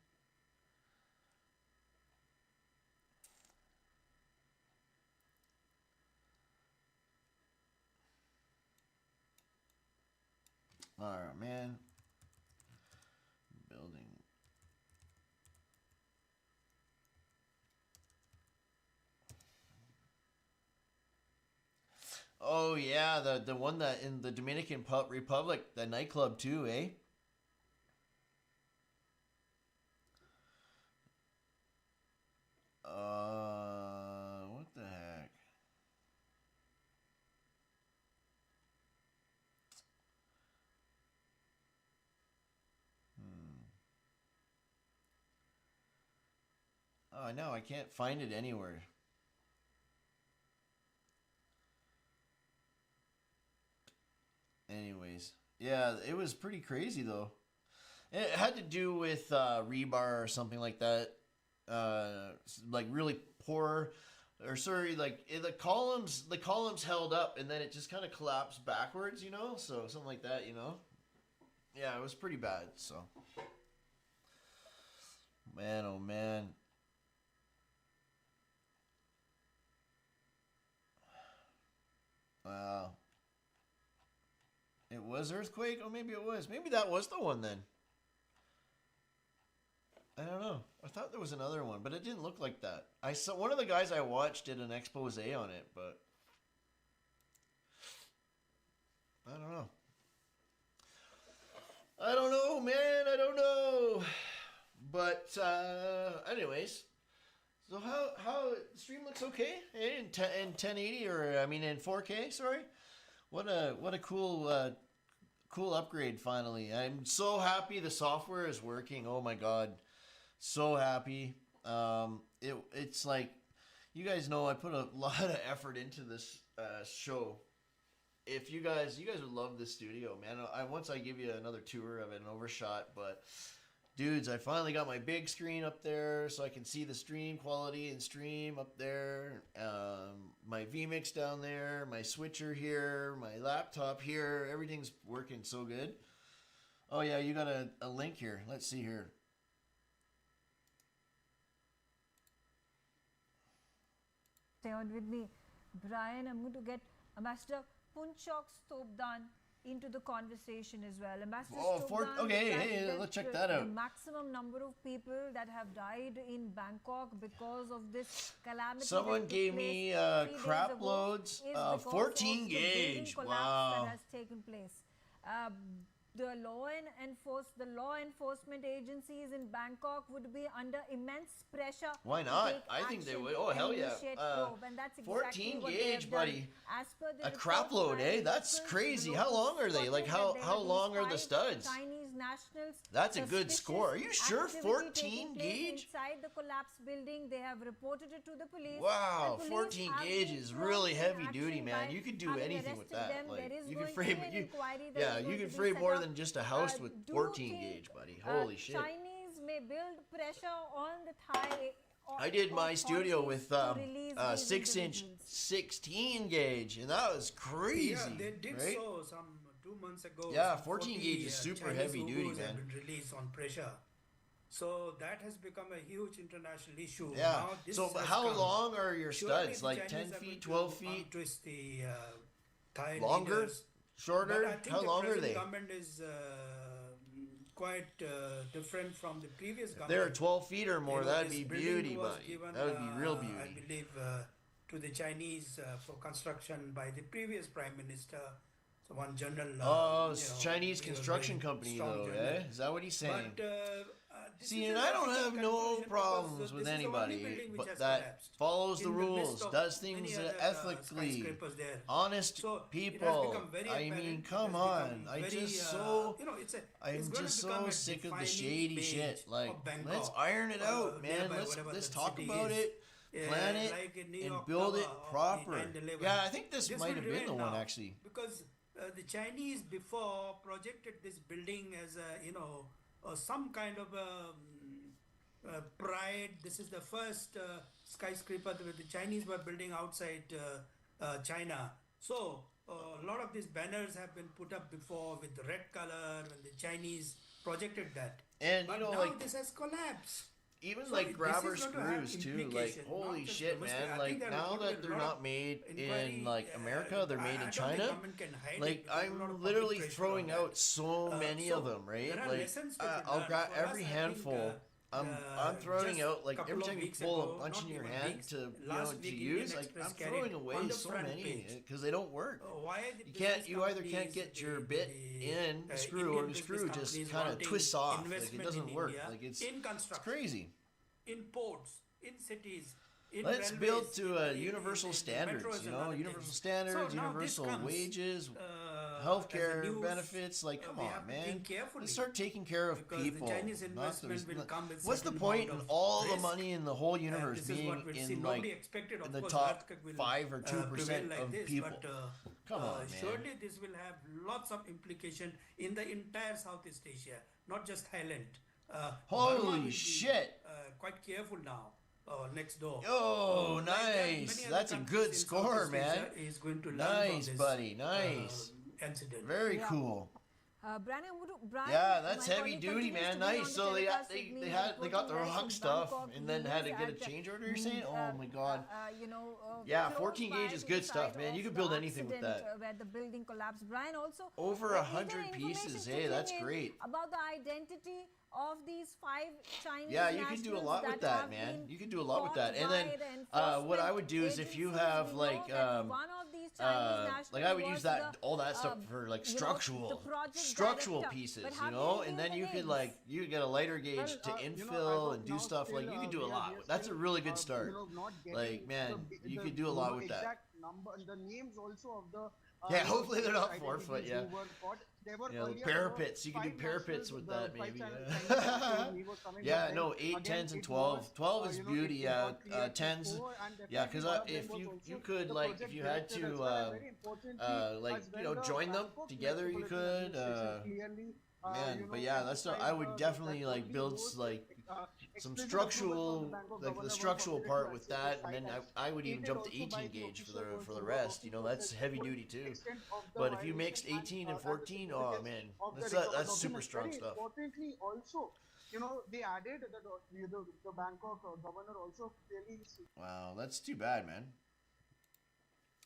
Alright, man. Building. Oh yeah, the one that in the Dominican Republic, the nightclub too, eh? What the heck? Oh no, I can't find it anywhere. Anyways, yeah, it was pretty crazy though. It had to do with rebar or something like that. Like really poor, or sorry, like the columns held up and then it just kind of collapsed backwards, you know. So something like that, you know. Yeah, it was pretty bad. So, man, oh man. Wow. It was earthquake? Oh, maybe it was. Maybe that was the one then. I don't know. I thought there was another one, but it didn't look like that. I saw one of the guys I watched did an expose on it, but I don't know. I don't know, man. I don't know. But anyways, so how the stream looks okay in 1080 or I mean in 4K? Sorry. What a cool upgrade finally. I'm so happy the software is working. Oh my god. So happy. It's like you guys know I put a lot of effort into this show. If you guys would love this studio, man. Once I give you another tour of it, an overshot, but dudes, I finally got my big screen up there so I can see the stream quality and stream up there. My vMix down there, my switcher here, my laptop here. Everything's working so good. Oh yeah, you got a link here. Let's see here. Stay on with me. Brian, I'm going to get Ambassador Punchok Stobdan into the conversation as well. Ambassador Stobdan, okay, hey, let's check that out. The maximum number of people that have died in Bangkok because of this calamity. Someone gave me crap loads. 14 gauge. Wow. That has taken place. The law enforcement agencies in Bangkok would be under immense pressure. Why not? I think they would. Oh hell yeah! 14 gauge, buddy. A crap load, eh? That's crazy. How long are they? Like how long are the studs? Chinese nationals. That's a good score. Are you sure? 14 gauge? Inside the collapsed building, they have reported it to the police. Wow, 14 gauge is really heavy duty, man. You could do anything with that. Like you can frame it. You can frame more than just a house with 14 gauge, buddy. Holy shit. Chinese may build pressure on the Thai. I did my studio with 6-inch 16 gauge, and that was crazy. Yeah, they did right? so some 2 months ago. Yeah, 14 gauge is super Chinese heavy duty, Uyghurs man. have been released on pressure. So that has become a huge international issue. Yeah. Now, this So has how come. long are your Surely studs? the Like Chinese 10 are feet, going 12 to feet? untwist the Thai Longer? leaders. Shorter? But I think How the long are present they? government is quite different from the previous government. They're 12 feet or more. You know, That'd this be building beauty, was buddy. given, That would be real I beauty. believe to the Chinese for construction by the previous prime minister. So one general. Oh, you it's know, Chinese he was construction very company, strong though, general. eh? Is that what he's saying? But, this See, is and a I don't logical have no conclusion problems because with this is the only anybody building which but has that collapsed. follows the In midst rules, of does many things other, ethically, skyscrapers there. honest So, it has people. become very I apparent, mean, it come has on. become I very, just so you know, it's I'm gonna just become so a sick of the defining shady page shit. Like, of Bangkok, let's iron it out, man. nearby Let's whatever let's that talk city about is. it, plan it, Like in New and York build Tower it of the proper. 9/11. Yeah, I think this might will have been remain the one now, actually. because the Chinese before projected this building as a some kind of pride. This is the first skyscraper that the Chinese were building outside China. So a lot of these banners have been put up before with the red color when the Chinese projected that. And But you know, now like this has collapsed. even So like this grabber is going to have screws too. Like implication, not holy just shit, domestic. man! I think Like there are now going to that be a they're lot not of made inquiry. in like America, they're made I in don't think China. government can hide it Like because there's a lot I'm of public literally pressure on throwing that. out so many of So them, right? there are Like lessons to be I'll learned. grab For us, every I think, handful. I'm throwing just out like every couple of time you weeks pull ago, a bunch not in your even hand weeks, to last to week use. Indian Like Express I'm carried throwing on away the so front many page. because they don't work. Why the You business can't. You either can't companies, get your the- bit in the screw, Indian or the business screw just companies kind of wanting twists off. Like it investment doesn't in work. India, Like it's in construction, crazy. in ports, in cities, in Let's railways, build to in universal the standards. metros You and know, other universal things. standards, So now this universal comes, wages, as a healthcare news, benefits. Like, come we on, have to man. think carefully, Let's start taking care of because people. the Chinese not investment those- will come with What's the certain point in amount of all the risk, money in the whole and universe this is being what we'll see. in Nobody like expected, of in the course, top earthquake will 5 or 2% prevail like of this, people? but Come on, man. surely this will have lots of implication in the entire Southeast Asia, not just Thailand. Burma will Holy be, shit! quite careful now. Next door. Oh, Like that, nice. many other That's a countries good in score, Southeast man. Asia is going to learn Nice, from this, buddy. Nice. Incident. Very Yeah. cool. Brian, Brian, Yeah, that's my heavy colleague duty, continues man. to be on Nice. the So they telecast they, with me, they had they got the reporting live wrong from stuff Bangkok. and then He had to is get a at, change order. You're saying? Oh my god. Yeah, Yeah, 14 gauge is good stuff, man. You could build anything with that. Where the building collapsed. Brian, also Over is there 100 information pieces. Hey, trickling that's in great. about the identity of these 5 Chinese Yeah, you can do a lot with that, man. You can do a lot with that. And then what I would do is if you have like I would use that all that stuff for like structural pieces, you know, and then you could like you get a lighter gauge to infill and do stuff like you can do a lot. That's a really good start. Like man, you could do a lot with that. Exact number, the names also of the Yeah, hopefully they're not 4 identities foot. Yeah. who were caught. They were Yeah, earlier, parapets. You can do 5 parapets nationals, with the that 5 maybe. Chinese Yeah, he was coming yeah back no, then. 8, Again, 10s, and it 12. was, 12 is you know, beauty. it Yeah, got cleared 10s. before, and Yeah, definitely because one of them if was you also could the like if project you had director to as well. Very importantly, like as you know well, the join them Bangkok together you Metropolitan could Administration clearly, man, you but know, yeah, that's not, I would emphasized, definitely that like only build those, like some explicit structural approval from the Bangkok like the governor structural was part permitted with to that, access and then site I would even aided jump to also by 18 the gauge official for the control rest. of You know, the that's heavy full duty too. extent of the But if you mixed violation 18 and and 14, oh certificates man, of the that's recovered super documents. strong Very stuff. importantly, also, you know, they added the Bangkok governor also clearly. Wow, that's too bad, man.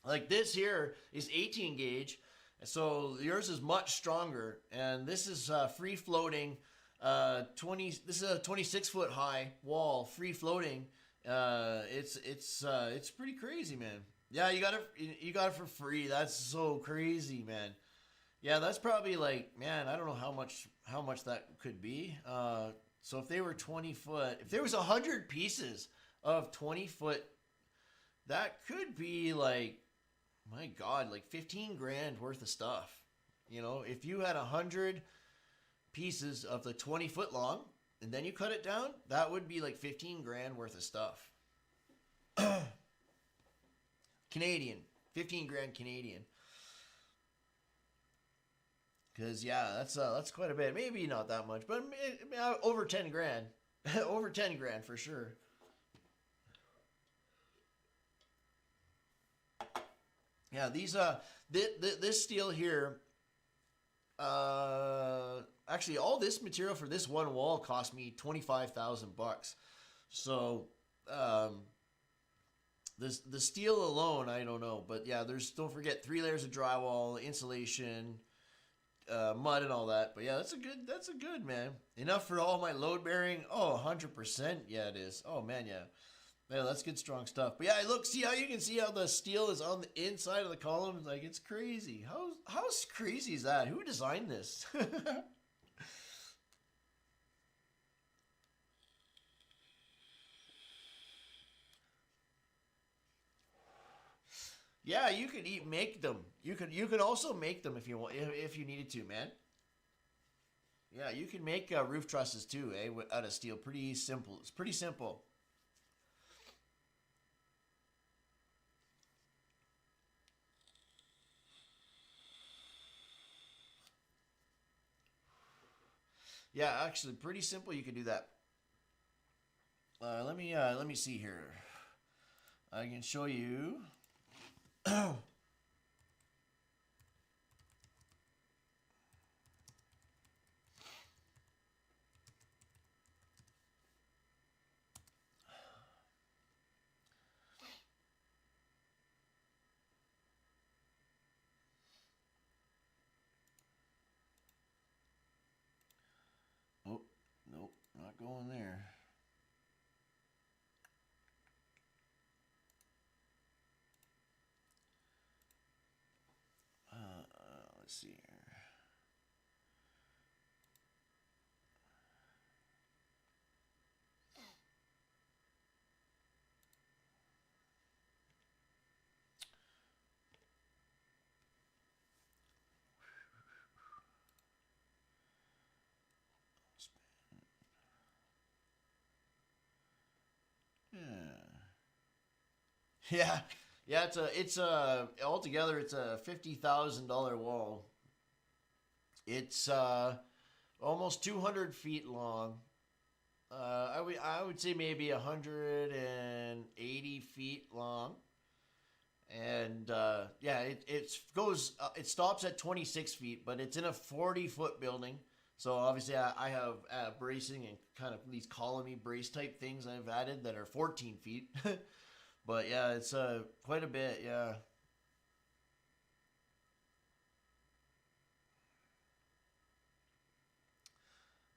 Like this here is 18 gauge, so yours is much stronger, and this is free floating. 20. This is a 26-foot high wall, free floating. It's pretty crazy, man. Yeah, you got it for free. That's so crazy, man. Yeah, that's probably like, man, I don't know how much that could be. So if they were 20 foot, if there was 100 pieces of 20 foot, that could be like, my God, like 15 grand worth of stuff. You know, if you had 100 pieces of the 20 foot long and then you cut it down, that would be like 15 grand worth of stuff. Canadian, 15 grand Canadian. Because yeah, that's quite a bit. Maybe not that much, but over 10 grand. Over 10 grand for sure. Yeah, these this steel here, actually all this material for this one wall cost me $25,000. So the steel alone, I don't know, but yeah, don't forget 3 layers of drywall, insulation, mud and all that. But yeah, that's a good man. Enough for all my load bearing. Oh, 100%. Yeah, it is. Oh man, yeah. Man, that's good, strong stuff. But yeah, look, see how you can see how the steel is on the inside of the columns? Like, it's crazy. How crazy is that? Who designed this? Yeah, you could make them. You could also make them if you want, if you needed to, man. Yeah, you can make roof trusses too, out of steel. Pretty simple. It's pretty simple. Yeah, actually, pretty simple. You can do that. Let me see here. I can show you. going there. Let's see here. Yeah, yeah. It's altogether it's a $50,000 wall. It's almost 200 feet long. I would say maybe 180 feet long, and yeah, it stops at 26 feet, but it's in a 40-foot building. So obviously I have bracing and kind of these columny brace type things I've added that are 14 feet. But yeah, it's quite a bit, yeah.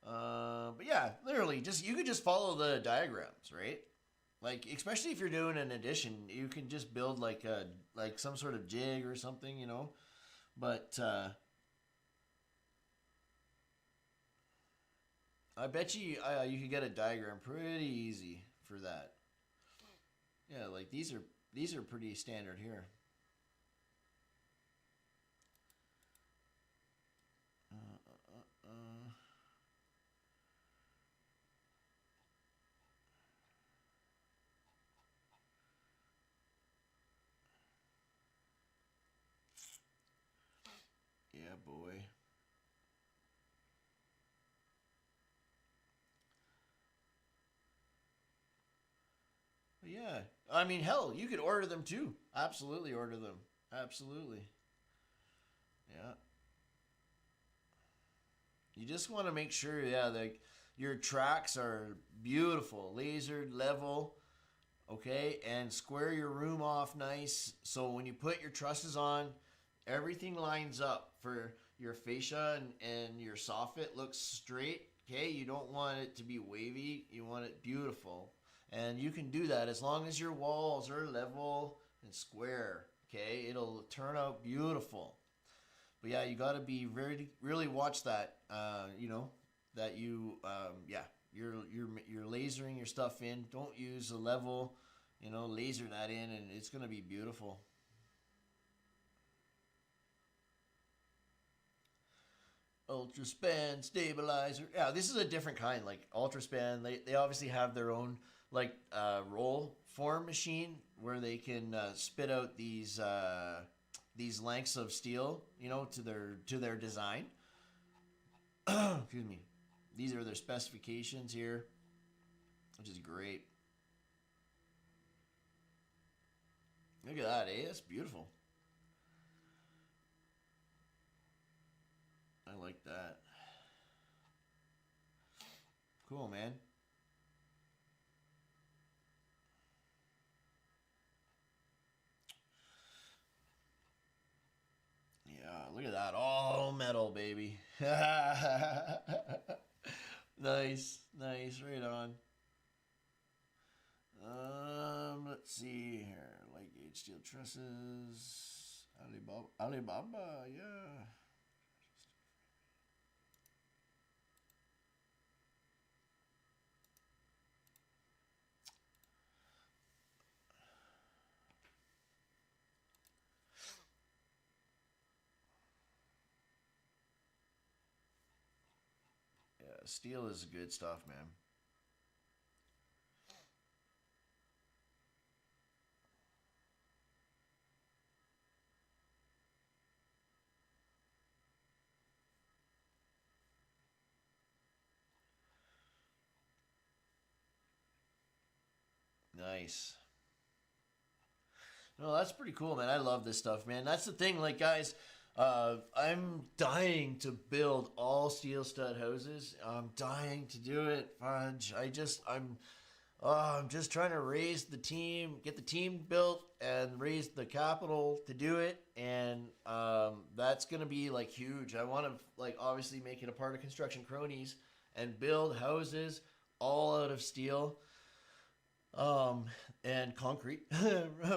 But yeah, literally, just you could just follow the diagrams, right? Like, especially if you're doing an addition, you can just build like some sort of jig or something, you know. But I bet you could get a diagram pretty easy for that. Yeah, like these are pretty standard here. Yeah, boy. But yeah, I mean, hell, you could order them too. Absolutely order them. Absolutely. Yeah. You just want to make sure, yeah, that your tracks are beautiful, lasered, level, okay, and square your room off nice. So when you put your trusses on, everything lines up for your fascia and your soffit looks straight. Okay, you don't want it to be wavy. You want it beautiful, and you can do that as long as your walls are level and square. Okay, it'll turn out beautiful. But yeah, you got to be really watch that. You know that you yeah, you're lasering your stuff in. Don't use a level. You know, laser that in, and it's gonna be beautiful. Ultra span stabilizer. Yeah, this is a different kind. Like ultra span, they obviously have their own like roll form machine where they can spit out these lengths of steel, you know, to their design. Excuse me. These are their specifications here, which is great. Look at that, eh? That's beautiful. I like that. Cool, man. Yeah, look at that. All metal, baby. Nice, nice. Right on. Let's see here. Light gauge steel trusses. Alibaba, yeah. Yeah, steel is good stuff, man. Nice. No, that's pretty cool, man. I love this stuff, man. That's the thing, like, guys. I'm dying to build all steel stud houses. I'm dying to do it, Fudge. I'm just trying to raise the team, get the team built, and raise the capital to do it. And that's gonna be like huge. I want to like obviously make it a part of Construction Cronies and build houses all out of steel and concrete,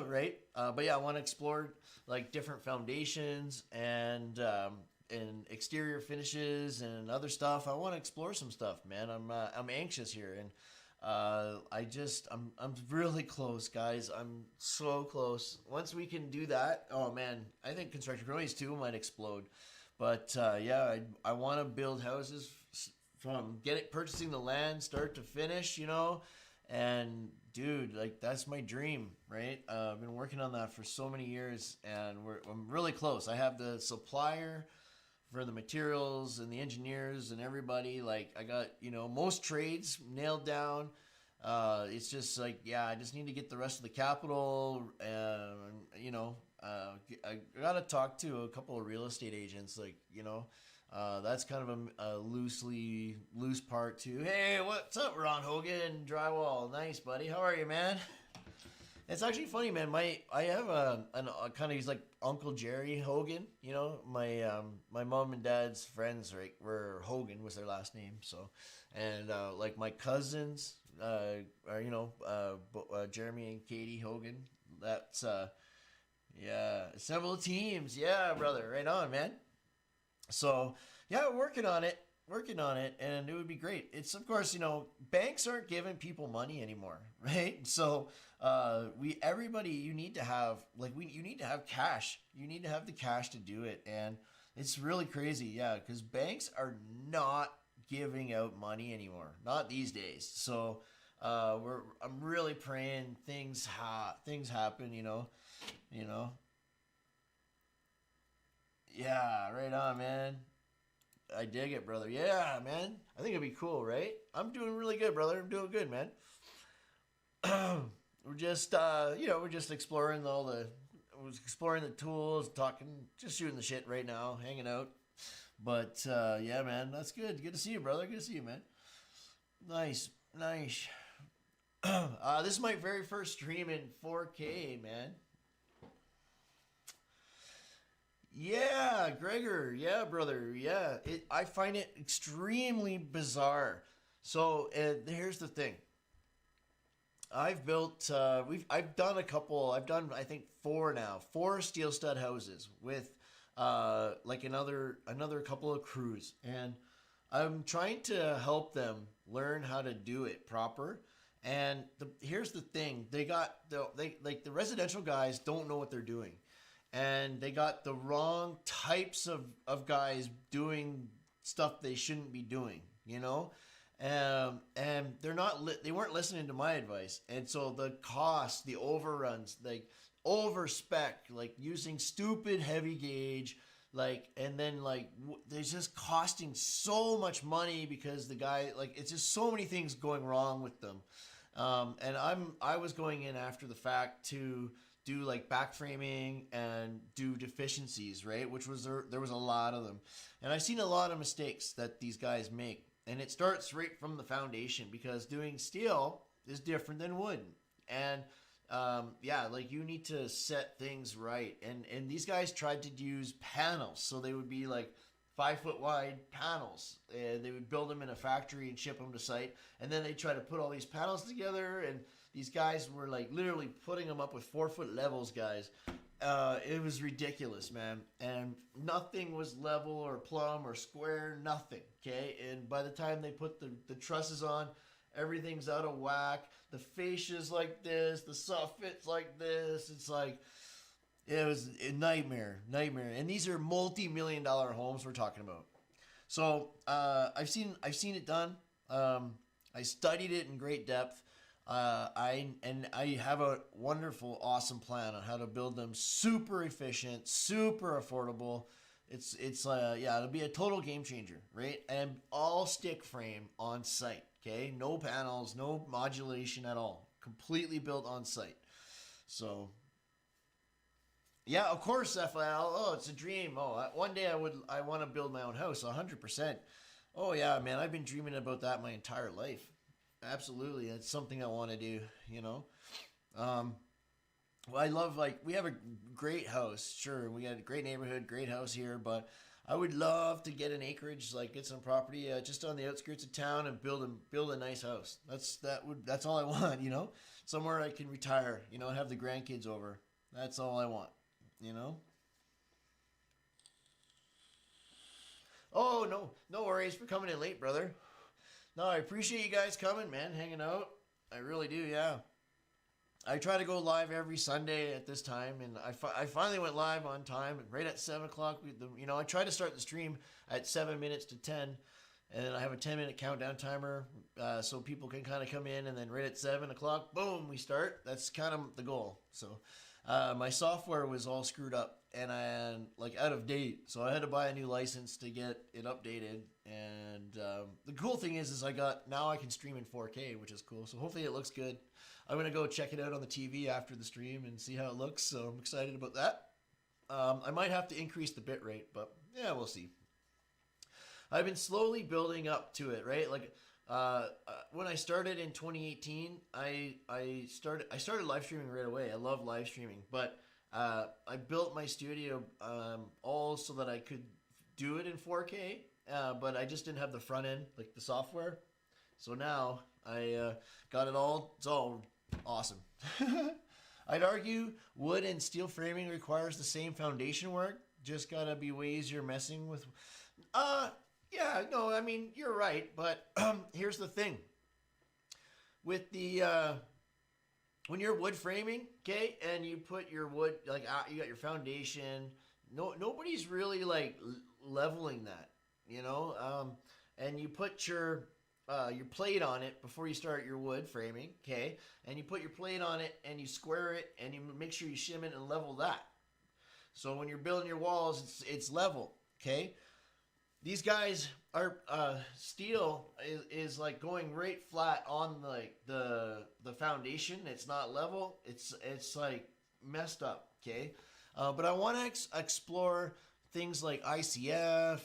right? But yeah, I want to explore like different foundations and exterior finishes and other stuff. I want to explore some stuff, man. I'm anxious here, and I'm really close, guys. I'm so close. Once we can do that, oh man, I think Construction Kronies 2 might explode. But yeah, I want to build houses from purchasing the land, start to finish, you know. And dude, like that's my dream, right? I've been working on that for so many years, and I'm really close. I have the supplier for the materials and the engineers and everybody. Like I got, you know, most trades nailed down. It's just like, yeah, I just need to get the rest of the capital, and you know, I gotta talk to a couple of real estate agents, like, you know. That's kind of a loose part too. Hey, what's up, Ron Hogan? Drywall, nice buddy. How are you, man? It's actually funny, man. I have a kind of, he's like Uncle Jerry Hogan. You know, my mom and dad's friends, right, were Hogan was their last name. So, and like my cousins, are, you know, Jeremy and Katie Hogan. That's yeah, several teams. Yeah, brother, right on, man. So yeah, working on it, and it would be great. It's, of course, you know, banks aren't giving people money anymore, right? So everybody, you need to have you need to have cash. You need to have the cash to do it, and it's really crazy, yeah, because banks are not giving out money anymore, not these days. So I'm really praying things happen, you know. Yeah, right on, man. I dig it, brother. Yeah, man. I think it'd be cool, right? I'm doing really good, brother. I'm doing good, man. We're just, we're just exploring exploring the tools, talking, just shooting the shit right now, hanging out. But, yeah, man, that's good. Good to see you, brother. Good to see you, man. Nice. This is my very first stream in 4K, man. Yeah, Gregor. Yeah, brother. Yeah, I find it extremely bizarre. So here's the thing. I've built. I've done a couple. I've done, I think, 4 steel stud houses with like another couple of crews, and I'm trying to help them learn how to do it proper. And here's the thing. They the residential guys don't know what they're doing. And they got the wrong types of guys doing stuff they shouldn't be doing, you know? And they weren't listening to my advice. And so the cost, the overruns, like over spec, like using stupid heavy gauge, like, and then like there's just costing so much money because the guy, like, it's just so many things going wrong with them. And I was going in after the fact to do like back framing and do deficiencies, right? Which was there was a lot of them. And I've seen a lot of mistakes that these guys make. And it starts right from the foundation, because doing steel is different than wood. And yeah, like you need to set things right. And these guys tried to use panels. So they would be like 5 foot wide panels, and they would build them in a factory and ship them to site. And then they try to put all these panels together, and these guys were like literally putting them up with 4 foot levels, guys. It was ridiculous, man. And nothing was level or plumb or square, nothing. Okay. And by the time they put the trusses on, everything's out of whack. The fascia's like this, the soffit's like this. It's like, it was a nightmare. And these are multi-million-dollar homes we're talking about. So I've seen it done. I studied it in great depth. I have a wonderful, awesome plan on how to build them super efficient, super affordable. It's it'll be a total game changer, right? And all stick frame on site. Okay, no panels, no modulation at all. Completely built on site. So. Yeah, of course, FIL. Oh, it's a dream. Oh, one day I want to build my own house, 100%. Oh yeah, man, I've been dreaming about that my entire life. Absolutely, that's something I want to do. You know, well, I love, like, we have a great house. Sure, we got a great neighborhood, great house here, but I would love to get an acreage, like get some property just on the outskirts of town and build a nice house. That's all I want, you know, somewhere I can retire, you know, and have the grandkids over. That's all I want, you know. Oh, no worries for coming in late, brother. No, I appreciate you guys coming, man, hanging out. I really do, yeah. I try to go live every Sunday at this time, and I finally went live on time, right at 7 o'clock. You know, I try to start the stream at 7 minutes to 10, and I have a 10-minute countdown timer, so people can kind of come in, and then right at 7 o'clock, boom, we start. That's kind of the goal. So my software was all screwed up and like out of date, so I had to buy a new license to get it updated. And the cool thing is now I can stream in 4K, which is cool. So hopefully it looks good. I'm gonna go check it out on the TV after the stream and see how it looks. So I'm excited about that. I might have to increase the bit rate, but yeah, we'll see. I've been slowly building up to it, right? Like when I started in 2018, I started live streaming right away. I love live streaming, but I built my studio all so that I could do it in 4K, but I just didn't have the front end, like the software. So now I got it all. It's all awesome. I'd argue wood and steel framing requires the same foundation work. Just gotta be way easier messing with. Yeah, no, I mean, you're right, but here's the thing. With the, when you're wood framing, okay, and you put your wood, like, you got your foundation, nobody's really, like, leveling that, you know, and you put your plate on it before you start your wood framing, okay, and you put your plate on it, and you square it, and you make sure you shim it and level that. So when you're building your walls, it's level, okay? These guys are steel is like going right flat on like the foundation. It's not level. It's like messed up. Okay, but I want to explore things like ICF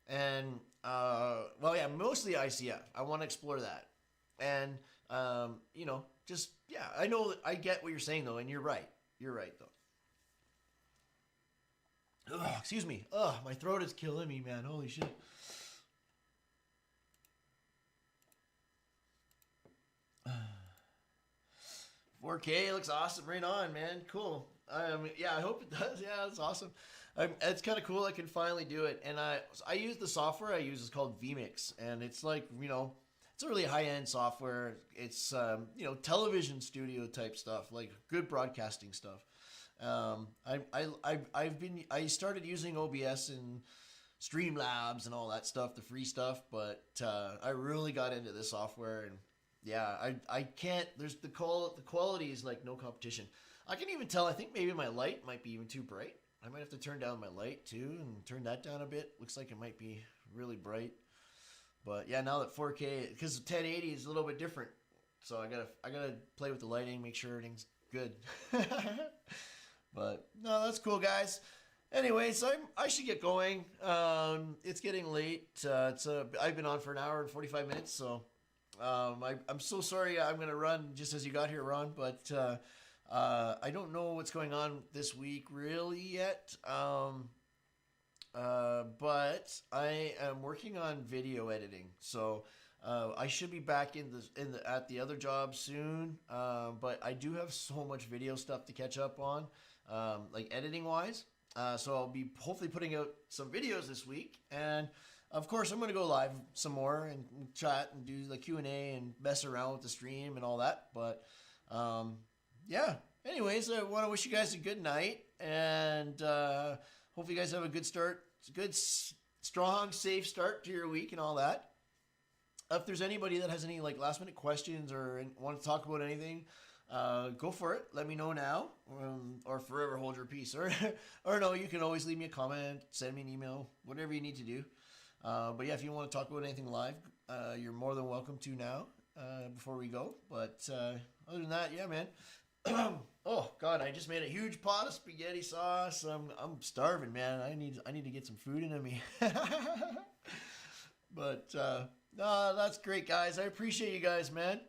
and well, yeah, mostly ICF. I want to explore that, and you know, just yeah. I know I get what you're saying though, and you're right. You're right though. Ugh, excuse me. Ugh, my throat is killing me, man. Holy shit. $4K looks awesome. Right on, man. Cool. Yeah, I hope it does. Yeah, that's awesome. It's kind of cool. I can finally do it. And I use the software I use is called vMix, and it's like, you know, it's a really high-end software. It's you know, television studio type stuff, like good broadcasting stuff. I started using OBS and Streamlabs and all that stuff, the free stuff, but I really got into this software, and yeah, I can't. There's the quality is like no competition. I can even tell. I think maybe my light might be even too bright. I might have to turn down my light too and turn that down a bit. Looks like it might be really bright, but yeah, now that 4K, because 1080 is a little bit different, so I gotta play with the lighting, make sure everything's good. But no, that's cool, guys. Anyways, I should get going. It's getting late. I've been on for an hour and 45 minutes, so I'm so sorry. I'm gonna run just as you got here, Ron. But I don't know what's going on this week really yet. But I am working on video editing, so I should be back at the other job soon. But I do have so much video stuff to catch up on. Like editing wise, so I'll be hopefully putting out some videos this week, and of course I'm going to go live some more and chat and do the Q&A and mess around with the stream and all that. But yeah, anyways, I want to wish you guys a good night, and hope you guys have a good start, good strong safe start to your week and all that. If there's anybody that has any like last minute questions or want to talk about anything, go for it. Let me know now, or forever hold your peace. Or no, you can always leave me a comment, send me an email, whatever you need to do. But yeah, if you want to talk about anything live, you're more than welcome to now. Before we go, but other than that, yeah, man. Oh God, I just made a huge pot of spaghetti sauce. I'm starving, man. I need to get some food into me. But no, that's great, guys. I appreciate you guys, man.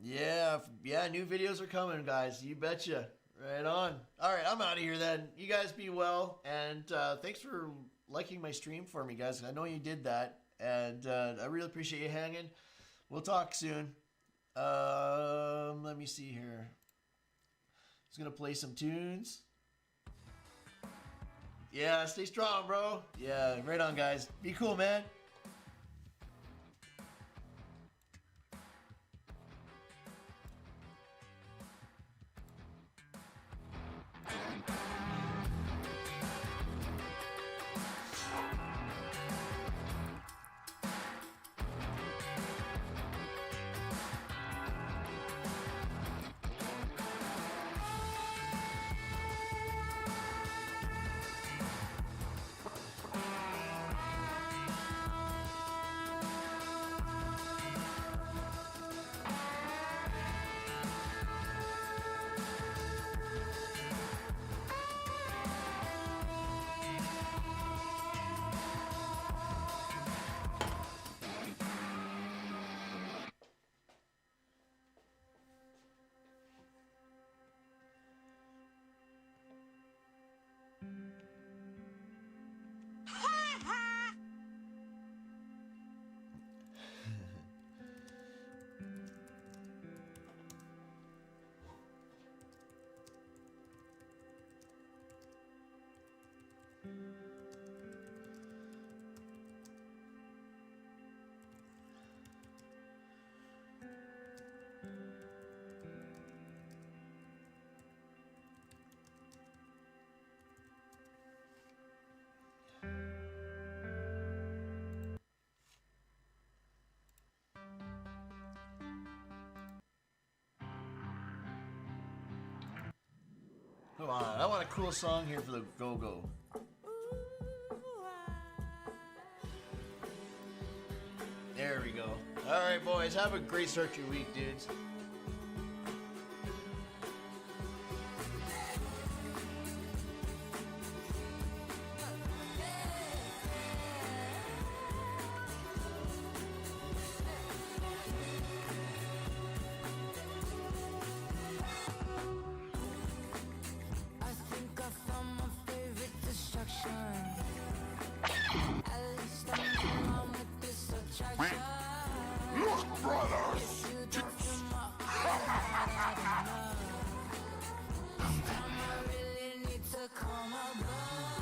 Yeah, new videos are coming, guys. You betcha. Right on. All right, I'm out of here then. You guys be well, and thanks for liking my stream for me, guys. I know you did that, and I really appreciate you hanging. We'll talk soon. Let me see here. Just gonna play some tunes. Yeah, stay strong, bro. Yeah, right on, guys. Be cool, man. Come on, I want a cool song here for the go-go. There we go. All right, boys, have a great start to your week, dudes. I think I found my favorite distraction. At least I'm alone with this attraction. Look, brothers! If you don't feel my heart, I don't know. Time I really need to come above,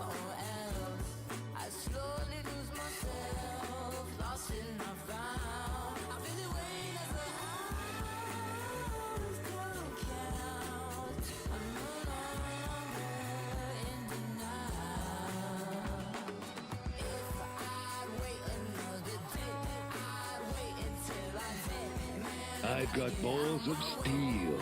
or else I slowly lose myself, lost in I found. I've been away as the hours don't count. I'm no longer in denial. If I'd wait another day, I'd wait until I did. Man, I've got balls of steel.